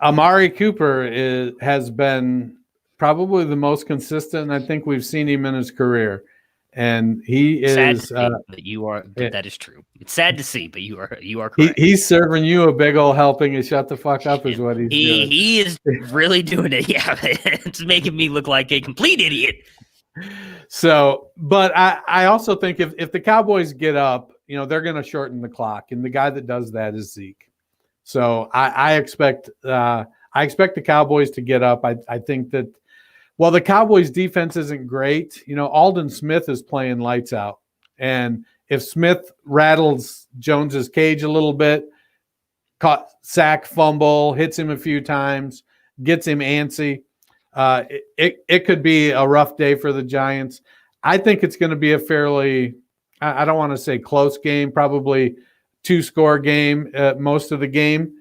Amari Cooper has been probably the most consistent I think we've seen him in his career. And he is sad to see, but you are that is true. It's sad to see, but you are correct. He's serving you a big old helping and shut the fuck up is what he's doing. He is really doing it. Yeah, it's making me look like a complete idiot. So, but I also think if the Cowboys get up, they're going to shorten the clock, and the guy that does that is Zeke. So I expect the Cowboys to get up. I think that while the Cowboys defense isn't great, Aldon Smith is playing lights out. And if Smith rattles Jones's cage a little bit, caught sack, fumble, hits him a few times, gets him antsy, it could be a rough day for the Giants. I think it's going to be a fairly, I don't want to say close game, probably 2-score game most of the game.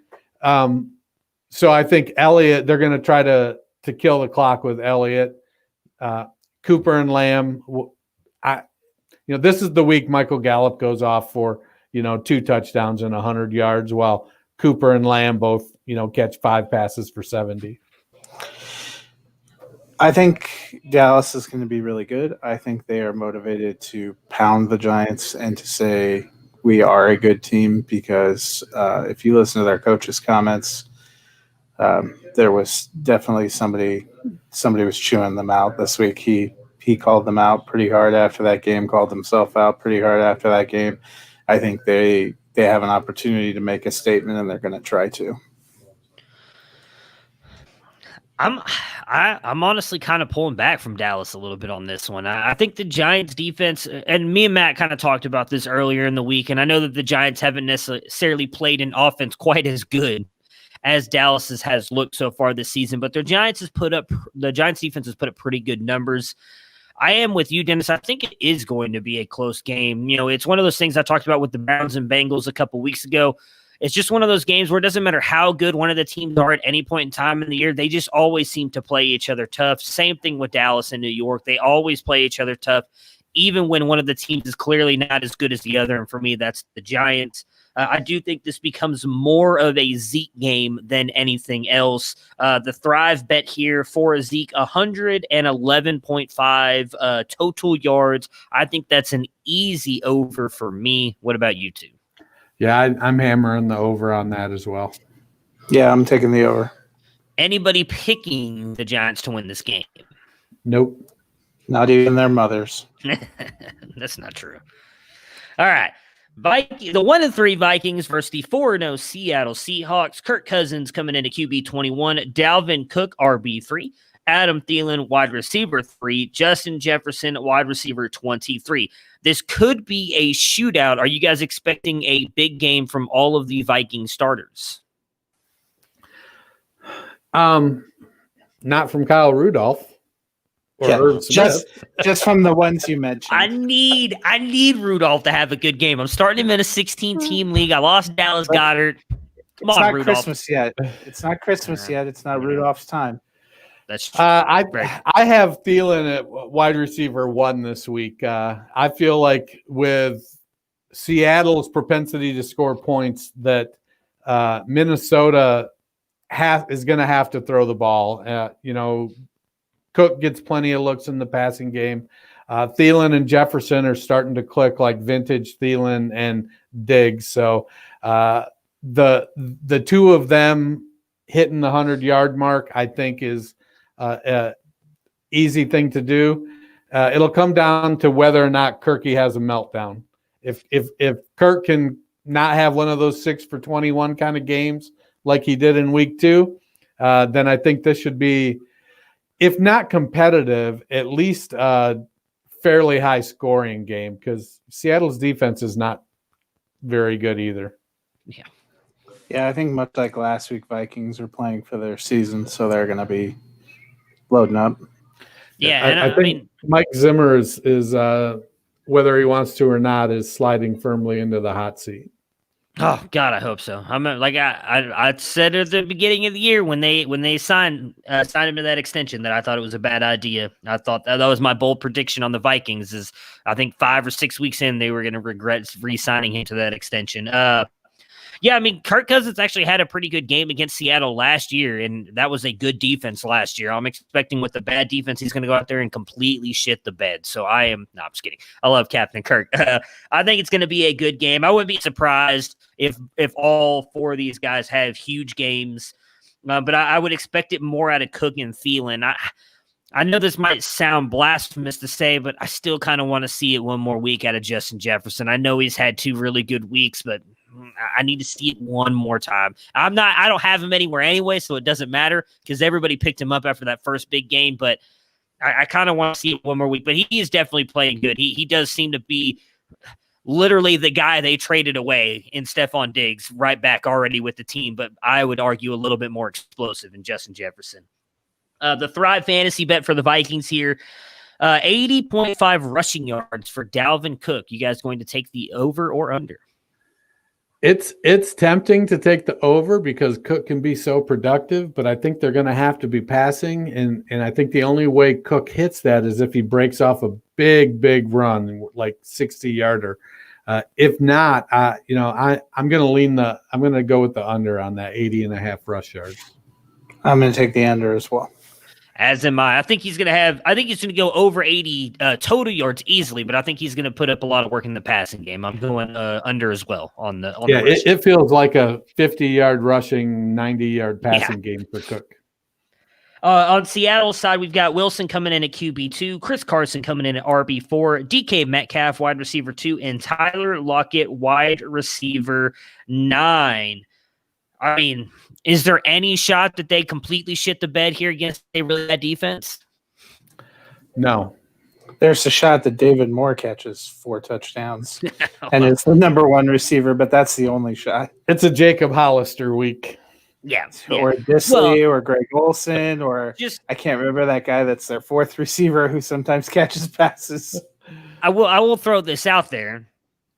So I think Elliott, they're going to try to kill the clock with Elliott. Cooper and Lamb, this is the week Michael Gallup goes off for, 2 touchdowns and 100 yards, while Cooper and Lamb both, catch 5 passes for 70. I think Dallas is going to be really good. I think they are motivated to pound the Giants and to say we are a good team because if you listen to their coach's comments, there was definitely somebody was chewing them out this week. He he called them out pretty hard after that game, called himself out pretty hard after that game. I think they have an opportunity to make a statement, and they're going to try to. I'm honestly kind of pulling back from Dallas a little bit on this one. I think the Giants defense, and me and Matt kind of talked about this earlier in the week, and I know that the Giants haven't necessarily played an offense quite as good as Dallas has looked so far this season, but the Giants defense has put up pretty good numbers. I am with you, Dennis. I think it is going to be a close game. You know, it's one of those things I talked about with the Browns and Bengals a couple weeks ago. It's just one of those games where it doesn't matter how good one of the teams are at any point in time in the year. They just always seem to play each other tough. Same thing with Dallas and New York. They always play each other tough, even when one of the teams is clearly not as good as the other. And for me, that's the Giants. I do think this becomes more of a Zeke game than anything else. The Thrive bet here for a Zeke, 111.5 total yards. I think that's an easy over for me. What about you two? Yeah, I'm hammering the over on that as well. Yeah, I'm taking the over. Anybody picking the Giants to win this game? Nope. Not even their mothers. That's not true. All right. The 1-3 Vikings versus the 4-0 Seattle Seahawks. Kirk Cousins coming into QB 21. Dalvin Cook, RB3. Adam Thielen, wide receiver 3. Justin Jefferson, wide receiver 23. This could be a shootout. Are you guys expecting a big game from all of the Viking starters? Not from Kyle Rudolph. Yeah, just from the ones you mentioned. I need Rudolph to have a good game. I'm starting him in a 16-team league. I lost Dallas Goedert. Come on, not Rudolph. Christmas yet. It's not Christmas yet. It's not Rudolph's time. That's true. I have Thielen at wide receiver 1 this week. I feel like with Seattle's propensity to score points that Minnesota is going to have to throw the ball. Cook gets plenty of looks in the passing game. Thielen and Jefferson are starting to click like vintage Thielen and Diggs. So the two of them hitting the 100-yard mark, I think, is an easy thing to do. It'll come down to whether or not Kirky has a meltdown. If Kirk can not have one of those 6 for 21 kind of games like he did in week 2, then I think this should be, if not competitive, at least a fairly high scoring game, because Seattle's defense is not very good either. Yeah, I think much like last week, Vikings are playing for their season, so they're going to be loading up. Yeah, and I think Mike Zimmer is whether he wants to or not, is sliding firmly into the hot seat. Oh God, I hope so. I'm like I said at the beginning of the year when they signed him to that extension that I thought it was a bad idea. I thought that was my bold prediction on the Vikings. Is I think 5 or 6 weeks in they were going to regret re-signing him to that extension. Yeah, I mean, Kirk Cousins actually had a pretty good game against Seattle last year, and that was a good defense last year. I'm expecting with the bad defense, he's going to go out there and completely shit the bed. So I'm just kidding. I love Captain Kirk. I think it's going to be a good game. I wouldn't be surprised if all 4 of these guys have huge games, but I would expect it more out of Cook and Thielen. I know this might sound blasphemous to say, but I still kind of want to see it one more week out of Justin Jefferson. I know he's had 2 really good weeks, but I need to see it one more time. I don't have him anywhere anyway, so it doesn't matter because everybody picked him up after that first big game, but I kind of want to see it one more week. But he is definitely playing good. He does seem to be literally the guy they traded away in Stephon Diggs, right back already with the team, but I would argue a little bit more explosive in Justin Jefferson. The Thrive Fantasy bet for the Vikings here, 80.5 rushing yards for Dalvin Cook. You guys going to take the over or under? It's tempting to take the over because Cook can be so productive, but I think they're going to have to be passing, and I think the only way Cook hits that is if he breaks off a big run, like 60-yarder. If not, I'm going to go with the under on that 80.5 rush yards. I'm going to take the under as well. As am I. I think he's going to go over 80 total yards easily, but I think he's going to put up a lot of work in the passing game. I'm going under as well on the it feels like a 50-yard rushing, 90-yard passing game for Cook. On Seattle's side, we've got Wilson coming in at QB2, Chris Carson coming in at RB4, DK Metcalf, wide receiver 2, and Tyler Lockett, wide receiver 9. I mean, is there any shot that they completely shit the bed here against a really bad defense? No. There's a shot that David Moore catches 4 touchdowns and is the number 1 receiver, but that's the only shot. It's a Jacob Hollister week. Yeah. Or Disley or Greg Olson or I can't remember that guy that's their 4th receiver who sometimes catches passes. I will throw this out there.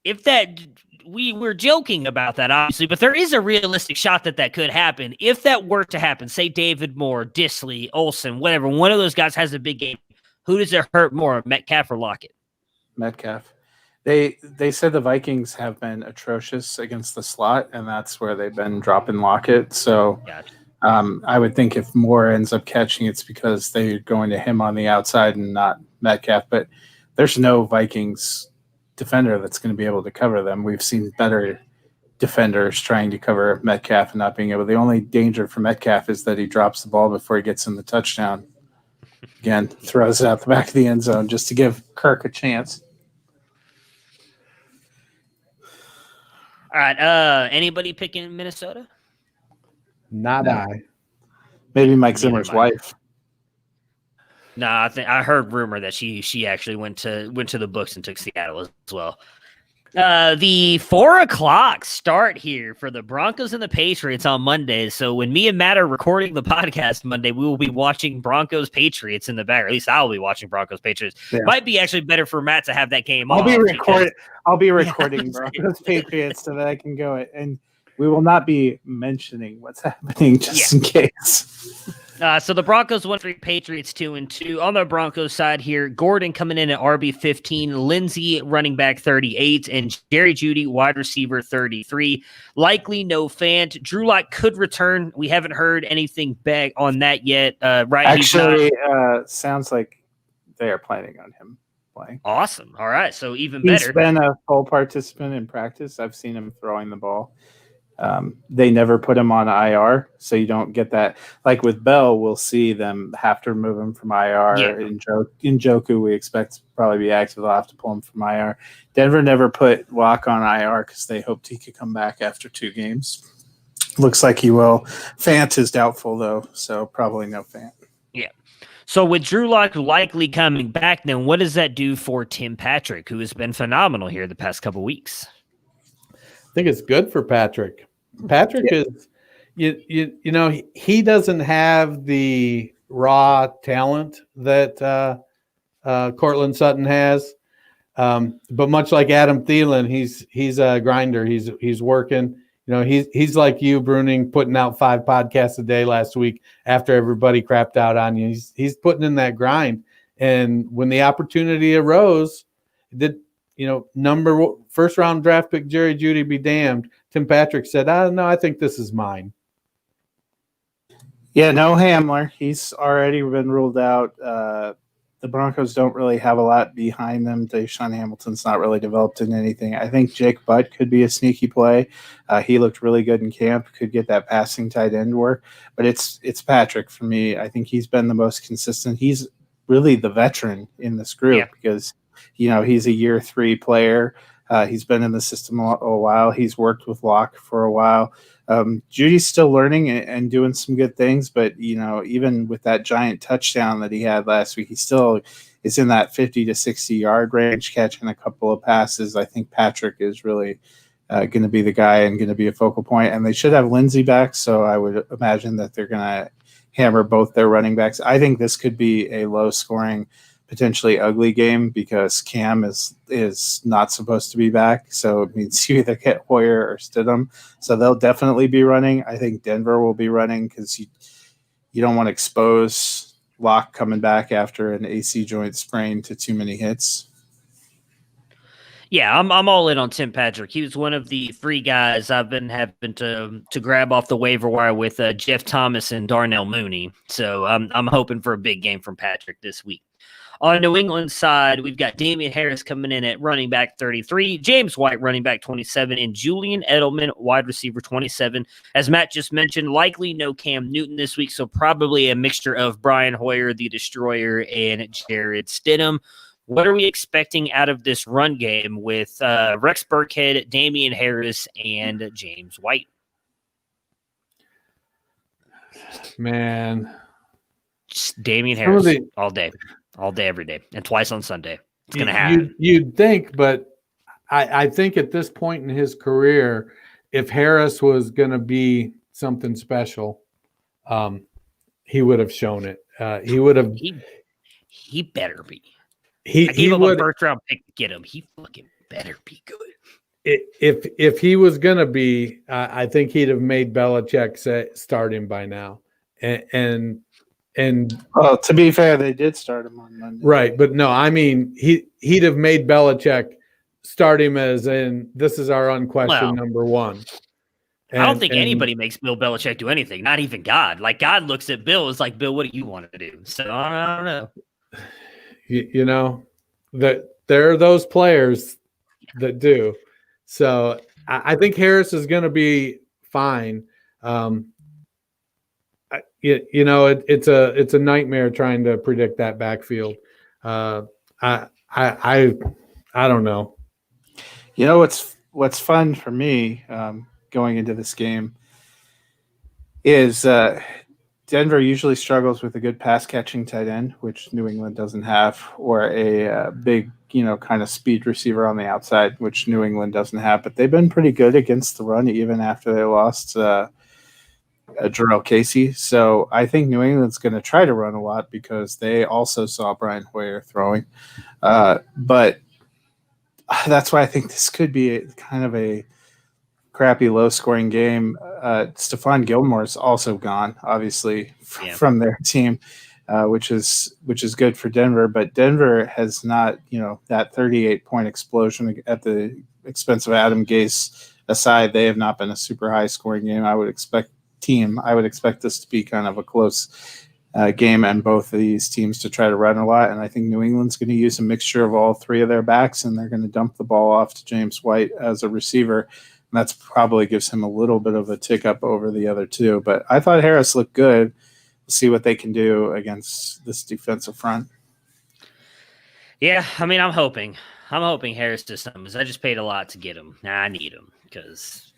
If that we're joking about that, obviously, but there is a realistic shot that could happen. If that were to happen, say David Moore, Disley, Olson, whatever, one of those guys has a big game. Who does it hurt more, Metcalf or Lockett? Metcalf. They said the Vikings have been atrocious against the slot, and that's where they've been dropping Lockett. So Gotcha. I would think if Moore ends up catching, it's because they're going to him on the outside and not Metcalf. But there's no Vikings defender that's going to be able to cover them. We've seen better defenders trying to cover Metcalf and not being able. The only danger for Metcalf is that he drops the ball before he gets in the touchdown. Again, throws it out the back of the end zone just to give Kirk a chance. All right. Anybody picking Minnesota? Not I. Maybe Mike Zimmer's wife. No, I heard rumor that she actually went to the books and took Seattle as well. The 4:00 start here for the Broncos and the Patriots on Monday. So when me and Matt are recording the podcast Monday, we will be watching Broncos Patriots in the back. Or at least I'll be watching Broncos Patriots. Yeah. Might be actually better for Matt to have that game. I'll be recording Broncos Patriots so that I can go it, and we will not be mentioning what's happening just in case. So the Broncos 1-3, Patriots 2-2. On the Broncos side here, Gordon coming in at RB15, Lindsey running back 38, and Jerry Jeudy wide receiver 33. Likely no Fant. Drew Lock could return. We haven't heard anything back on that yet. Right? Actually, sounds like they are planning on him playing. Awesome. All right. So even better. He's been a full participant in practice. I've seen him throwing the ball. They never put him on IR, so you don't get that. Like with Bell, we'll see them have to remove him from IR. Yeah. In Njoku, we expect to probably be active. They'll have to pull him from IR. Denver never put Locke on IR because they hoped he could come back after 2 games. Looks like he will. Fant is doubtful, though, so probably no Fant. Yeah. So with Drew Lock likely coming back, then what does that do for Tim Patrick, who has been phenomenal here the past couple weeks? I think it's good for Patrick. Patrick is, you know, he doesn't have the raw talent that Cortland Sutton has, but much like Adam Thielen, he's a grinder. He's working. You know, he's like you, Bruning, putting out 5 podcasts a day last week after everybody crapped out on you. He's putting in that grind, and when the opportunity arose, first round draft pick Jerry Jeudy be damned. Tim Patrick said, no, I think this is mine. Yeah, no Hamler. He's already been ruled out. The Broncos don't really have a lot behind them. Deshaun Hamilton's not really developed in anything. I think Jake Butt could be a sneaky play. He looked really good in camp, could get that passing tight end work. But it's Patrick for me. I think he's been the most consistent. He's really the veteran in this group because – you know, he's a year 3 player. He's been in the system a while. He's worked with Locke for a while. Judy's still learning and doing some good things, but, you know, even with that giant touchdown that he had last week, he still is in that 50 to 60-yard range, catching a couple of passes. I think Patrick is really going to be the guy and going to be a focal point. And they should have Lindsey back, so I would imagine that they're going to hammer both their running backs. I think this could be a low-scoring, potentially ugly game because Cam is not supposed to be back. So it means you either get Hoyer or Stidham. So they'll definitely be running. I think Denver will be running because you don't want to expose Locke coming back after an AC joint sprain to too many hits. Yeah, I'm all in on Tim Patrick. He was one of the 3 guys I've been having to grab off the waiver wire with Jeff Thomas and Darnell Mooney. So I'm hoping for a big game from Patrick this week. On New England side, we've got Damian Harris coming in at running back 33, James White running back 27, and Julian Edelman wide receiver 27. As Matt just mentioned, likely no Cam Newton this week, so probably a mixture of Brian Hoyer, the Destroyer, and Jared Stidham. What are we expecting out of this run game with Rex Burkhead, Damian Harris, and James White? Man, Just Damian Harris all day, every day, and twice on Sunday. It's going to happen. You'd think, but I think at this point in his career, if Harris was going to be something special, he would have shown it. He would have. He better be. I gave him a first round pick to get him. He fucking better be good. If he was going to be, I think he'd have made Belichick start him by now. And well, to be fair, they did start him on Monday. Right, but no, I mean he'd have made Belichick start him as in this is our unquestioned number one. I don't think anybody makes Bill Belichick do anything, not even God. Like God looks at Bill, it's like, Bill, what do you want to do? So I don't know. You know, that there are those players that do. So I think Harris is going to be fine. It's a nightmare trying to predict that backfield. I don't know. You know what's fun for me going into this game is Denver usually struggles with a good pass catching tight end, which New England doesn't have, or a big, kind of speed receiver on the outside, which New England doesn't have. But they've been pretty good against the run, even after they lost Jarrell Casey. So I think New England's going to try to run a lot because they also saw Brian Hoyer throwing. But that's why I think this could be kind of a crappy, low-scoring game. Stephon Gilmore's also gone, obviously, from their team, which is good for Denver. But Denver has not, that 38-point explosion at the expense of Adam Gase aside, they have not been a super high-scoring game. I would expect this to be kind of a close game, and both of these teams to try to run a lot. And I think New England's going to use a mixture of all three of their backs, and they're going to dump the ball off to James White as a receiver. And that's probably gives him a little bit of a tick up over the other two. But I thought Harris looked good. We'll see what they can do against this defensive front. Yeah, I mean, I'm hoping Harris does something. I just paid a lot to get him. Now I need him because,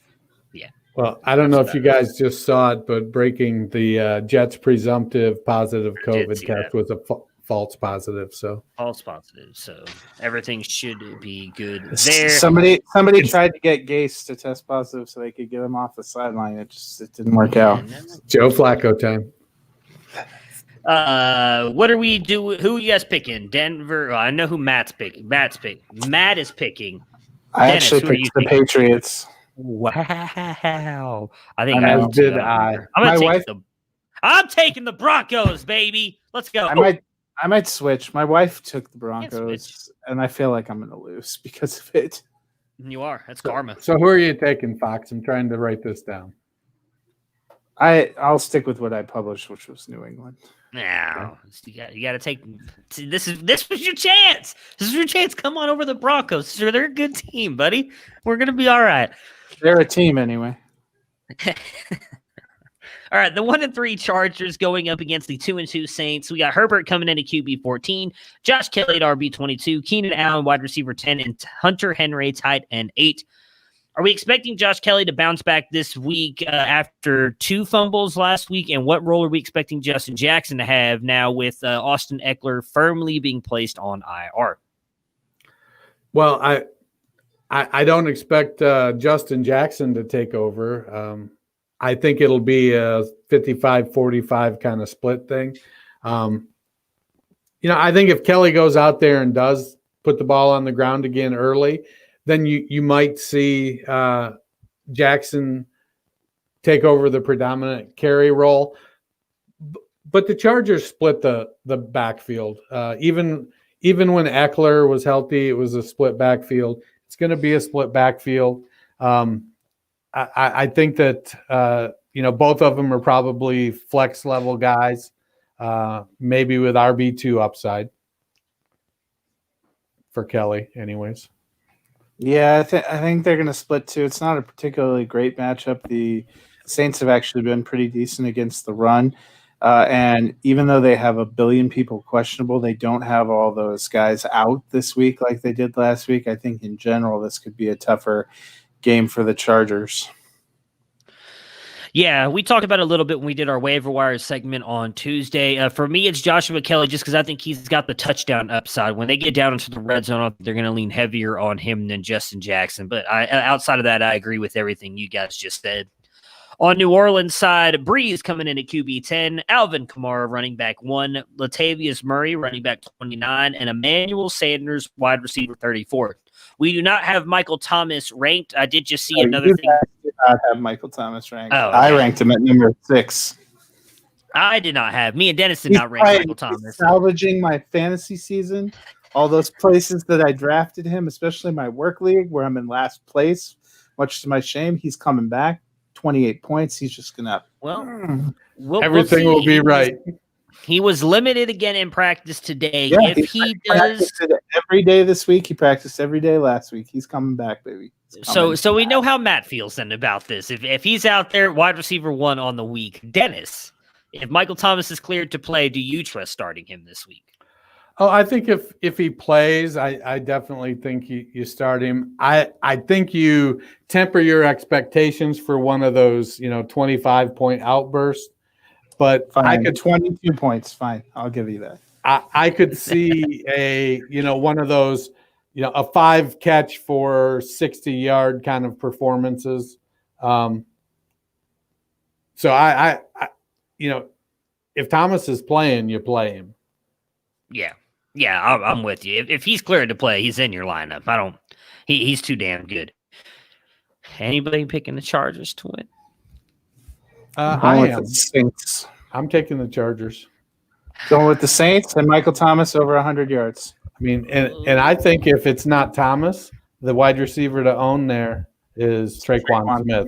yeah. Well, I don't know if you guys just saw it, but breaking the Jets' presumptive positive COVID test was a false positive. So false positive. So everything should be good there. Somebody tried to get Gase to test positive so they could get him off the sideline. It didn't work out. Joe Flacco time. What are we doing? Who are you guys picking? Denver. I know who Matt's picking. Matt is picking. I actually picked the Patriots. Wow! I think as did I. I'm taking the Broncos, baby. Let's go. I might switch. My wife took the Broncos, and I feel like I'm going to lose because of it. You are. That's karma. So who are you taking, Fox? I'm trying to write this down. I'll stick with what I published, which was New England. No, you got to take. This was your chance. This is your chance. Come on over the Broncos. They're a good team, buddy. We're gonna be all right. They're a team anyway. All right, the 1-3 Chargers going up against the 2-2 Saints. We got Herbert coming in at QB 14, Josh Kelly at RB 22, Keenan Allen wide receiver 10, and Hunter Henry tight end 8. Are we expecting Josh Kelly to bounce back this week after 2 fumbles last week? And what role are we expecting Justin Jackson to have now with Austin Eckler firmly being placed on IR? Well, I don't expect Justin Jackson to take over. I think it'll be a 55-45 kind of split thing. I think if Kelly goes out there and does put the ball on the ground again early, then you might see Jackson take over the predominant carry role. But the Chargers split the backfield. Even when Eckler was healthy, it was a split backfield. It's going to be a split backfield. I think that both of them are probably flex level guys, maybe with RB2 upside. for Kelly, anyways. Yeah, I think they're going to split too. It's not a particularly great matchup. The Saints have actually been pretty decent against the run. And even though they have a billion people questionable, they don't have all those guys out this week like they did last week. I think in general, this could be a tougher game for the Chargers. Yeah, we talked about it a little bit when we did our waiver wire segment on Tuesday. For me, it's Joshua Kelly just because I think he's got the touchdown upside. When they get down into the red zone, they're going to lean heavier on him than Justin Jackson. But outside of that, I agree with everything you guys just said. On New Orleans side, Breeze coming in at QB 10, Alvin Kamara running back 1, Latavius Murray running back 29, and Emmanuel Sanders wide receiver 34. We do not have Michael Thomas ranked. I did just see another thing. I did not have Michael Thomas ranked. Oh, okay. I ranked him at number 6. I did not have. Me and Dennis did not rank Michael Thomas. Salvaging my fantasy season. All those places that I drafted him, especially my work league where I'm in last place, much to my shame, he's coming back. 28 points. He's just gonna. Everything will be right. He was limited again in practice today. Yeah, if he does every day this week, he practiced every day last week. He's coming back, baby. So we know how Matt feels then about this. If he's out there, wide receiver 1 on the week, Dennis. If Michael Thomas is cleared to play, do you trust starting him this week? Oh, I think if he plays, I definitely think you start him. I think you temper your expectations for one of those, 25-point outbursts. But fine. I could 22 points. Fine, I'll give you that. I could see one of those, a 5 catch for 60-yard kind of performances. So I if Thomas is playing, you play him. Yeah, I'm with you. If he's cleared to play, he's in your lineup. He's too damn good. Anybody picking the Chargers to win? I am. Saints. I'm taking the Chargers. Going with the Saints and Michael Thomas over 100 yards. I mean, and I think if it's not Thomas, the wide receiver to own there is Traquan Smith.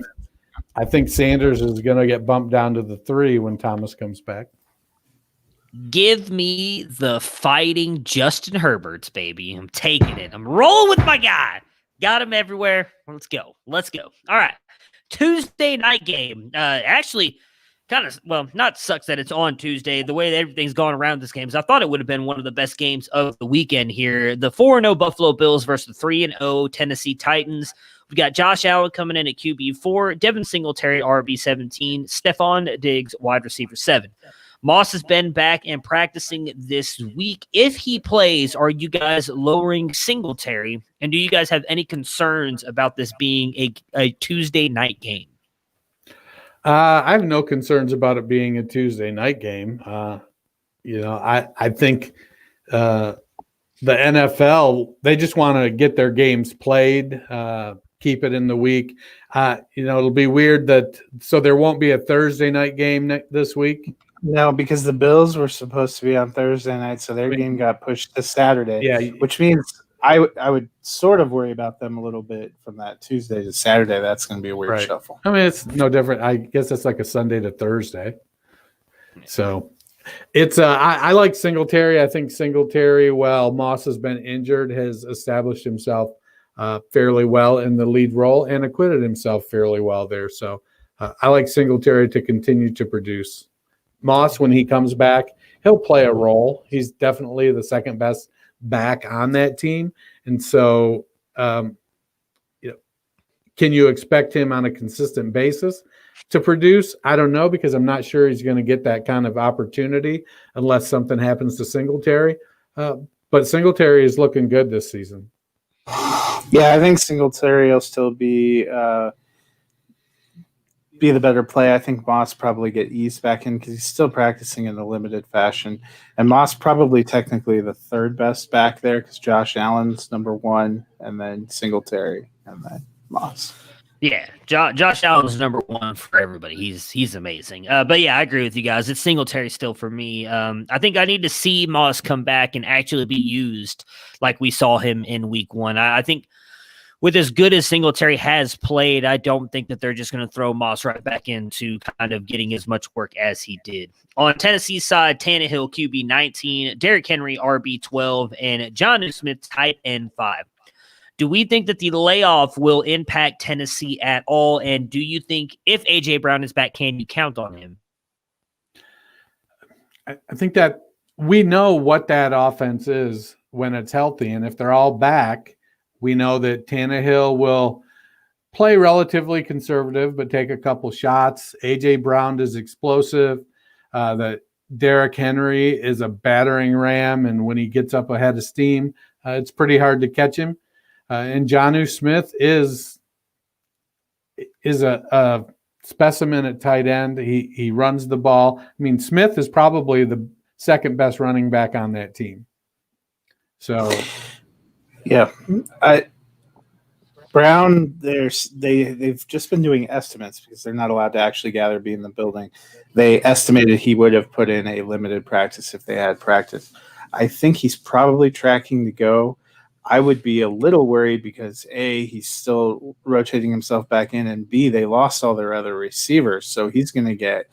I think Sanders is going to get bumped down to the 3 when Thomas comes back. Give me the fighting Justin Herberts, baby. I'm taking it. I'm rolling with my guy. Got him everywhere. Let's go. All right. Tuesday night game. Actually, not sucks that it's on Tuesday. The way that everything's gone around this game is I thought it would have been one of the best games of the weekend here. The 4-0 Buffalo Bills versus the 3-0 Tennessee Titans. We got Josh Allen coming in at QB4, Devin Singletary, RB17, Stephon Diggs, wide receiver 7. Moss has been back and practicing this week. If he plays, are you guys lowering Singletary? And do you guys have any concerns about this being a Tuesday night game? I have no concerns about it being a Tuesday night game. I think the NFL, they just want to get their games played, keep it in the week. It'll be weird so there won't be a Thursday night game this week. No, because the Bills were supposed to be on Thursday night, so their game got pushed to Saturday. Yeah, which means I would sort of worry about them a little bit from that Tuesday to Saturday. That's going to be a weird shuffle. I mean, it's no different. I guess it's like a Sunday to Thursday. So it's I like Singletary. I think Singletary, while Moss has been injured, has established himself fairly well in the lead role and acquitted himself fairly well there. So I like Singletary to continue to produce. Moss, when he comes back, he'll play a role. He's definitely the second best back on that team. And so, can you expect him on a consistent basis to produce? I don't know, because I'm not sure he's going to get that kind of opportunity unless something happens to Singletary. But Singletary is looking good this season. Yeah, I think Singletary will still be the better play. I think Moss probably get eased back in because he's still practicing in a limited fashion. And Moss probably technically the third best back there because Josh Allen's number 1, and then Singletary, and then Moss. Yeah, Josh Allen's number 1 for everybody. He's amazing. But yeah, I agree with you guys. It's Singletary still for me. I think I need to see Moss come back and actually be used like we saw him in week 1. I think with as good as Singletary has played, I don't think that they're just going to throw Moss right back into kind of getting as much work as he did. On Tennessee's side, Tannehill QB 19, Derrick Henry RB 12, and Jonnu Smith tight end 5. Do we think that the layoff will impact Tennessee at all? And do you think if A.J. Brown is back, can you count on him? I think that we know what that offense is when it's healthy. And if they're all back, we know that Tannehill will play relatively conservative, but take a couple shots. A.J. Brown is explosive. That Derrick Henry is a battering ram. And when he gets up ahead of steam, it's pretty hard to catch him. And Jonnu Smith is a specimen at tight end. He runs the ball. I mean, Smith is probably the second best running back on that team. So, yeah, Brown. They've just been doing estimates because they're not allowed to actually be in the building. They estimated he would have put in a limited practice if they had practice. I think he's probably tracking to go. I would be a little worried because A, he's still rotating himself back in, and B, they lost all their other receivers. So he's going to get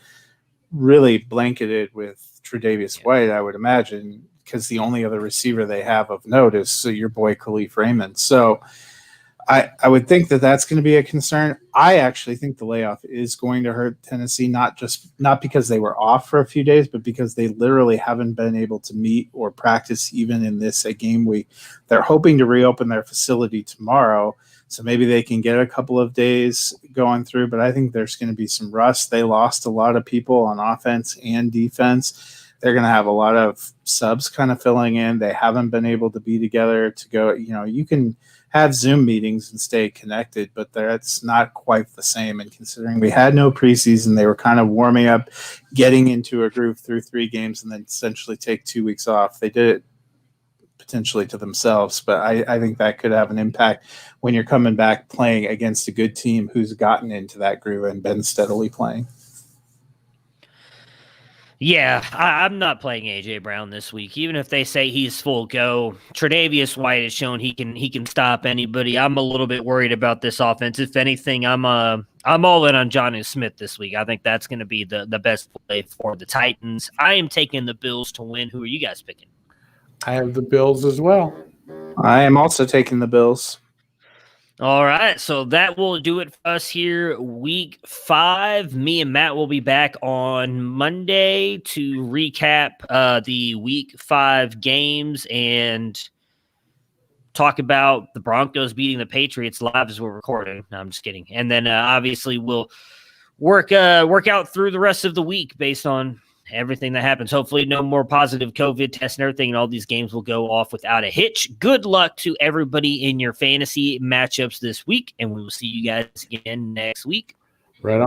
really blanketed with Tre'Davious White, I would imagine, because the only other receiver they have of note is your boy Khalif Raymond. So I would think that that's going to be a concern. I actually think the layoff is going to hurt Tennessee, not because they were off for a few days, but because they literally haven't been able to meet or practice even in this game week. They're hoping to reopen their facility tomorrow, so maybe they can get a couple of days going through, but I think there's going to be some rust. They lost a lot of people on offense and defense. They're going to have a lot of subs kind of filling in. They haven't been able to be together to go, you can have Zoom meetings and stay connected, but that's not quite the same. And considering we had no preseason, they were kind of warming up, getting into a groove through 3 games, and then essentially take 2 weeks off. They did it potentially to themselves, but I think that could have an impact when you're coming back playing against a good team who's gotten into that groove and been steadily playing. Yeah, I'm not playing A.J. Brown this week. Even if they say he's full go, Tre'Davious White has shown he can stop anybody. I'm a little bit worried about this offense. If anything, I'm all in on Jonnu Smith this week. I think that's going to be the best play for the Titans. I am taking the Bills to win. Who are you guys picking? I have the Bills as well. I am also taking the Bills. All right, so that will do it for us here. Week 5. Me and Matt will be back on Monday to recap the Week 5 games and talk about the Broncos beating the Patriots live as we're recording. No, I'm just kidding. And then obviously we'll work out through the rest of the week based on everything that happens. Hopefully no more positive COVID tests and everything, and all these games will go off without a hitch. Good luck to everybody in your fantasy matchups this week, and we will see you guys again next week.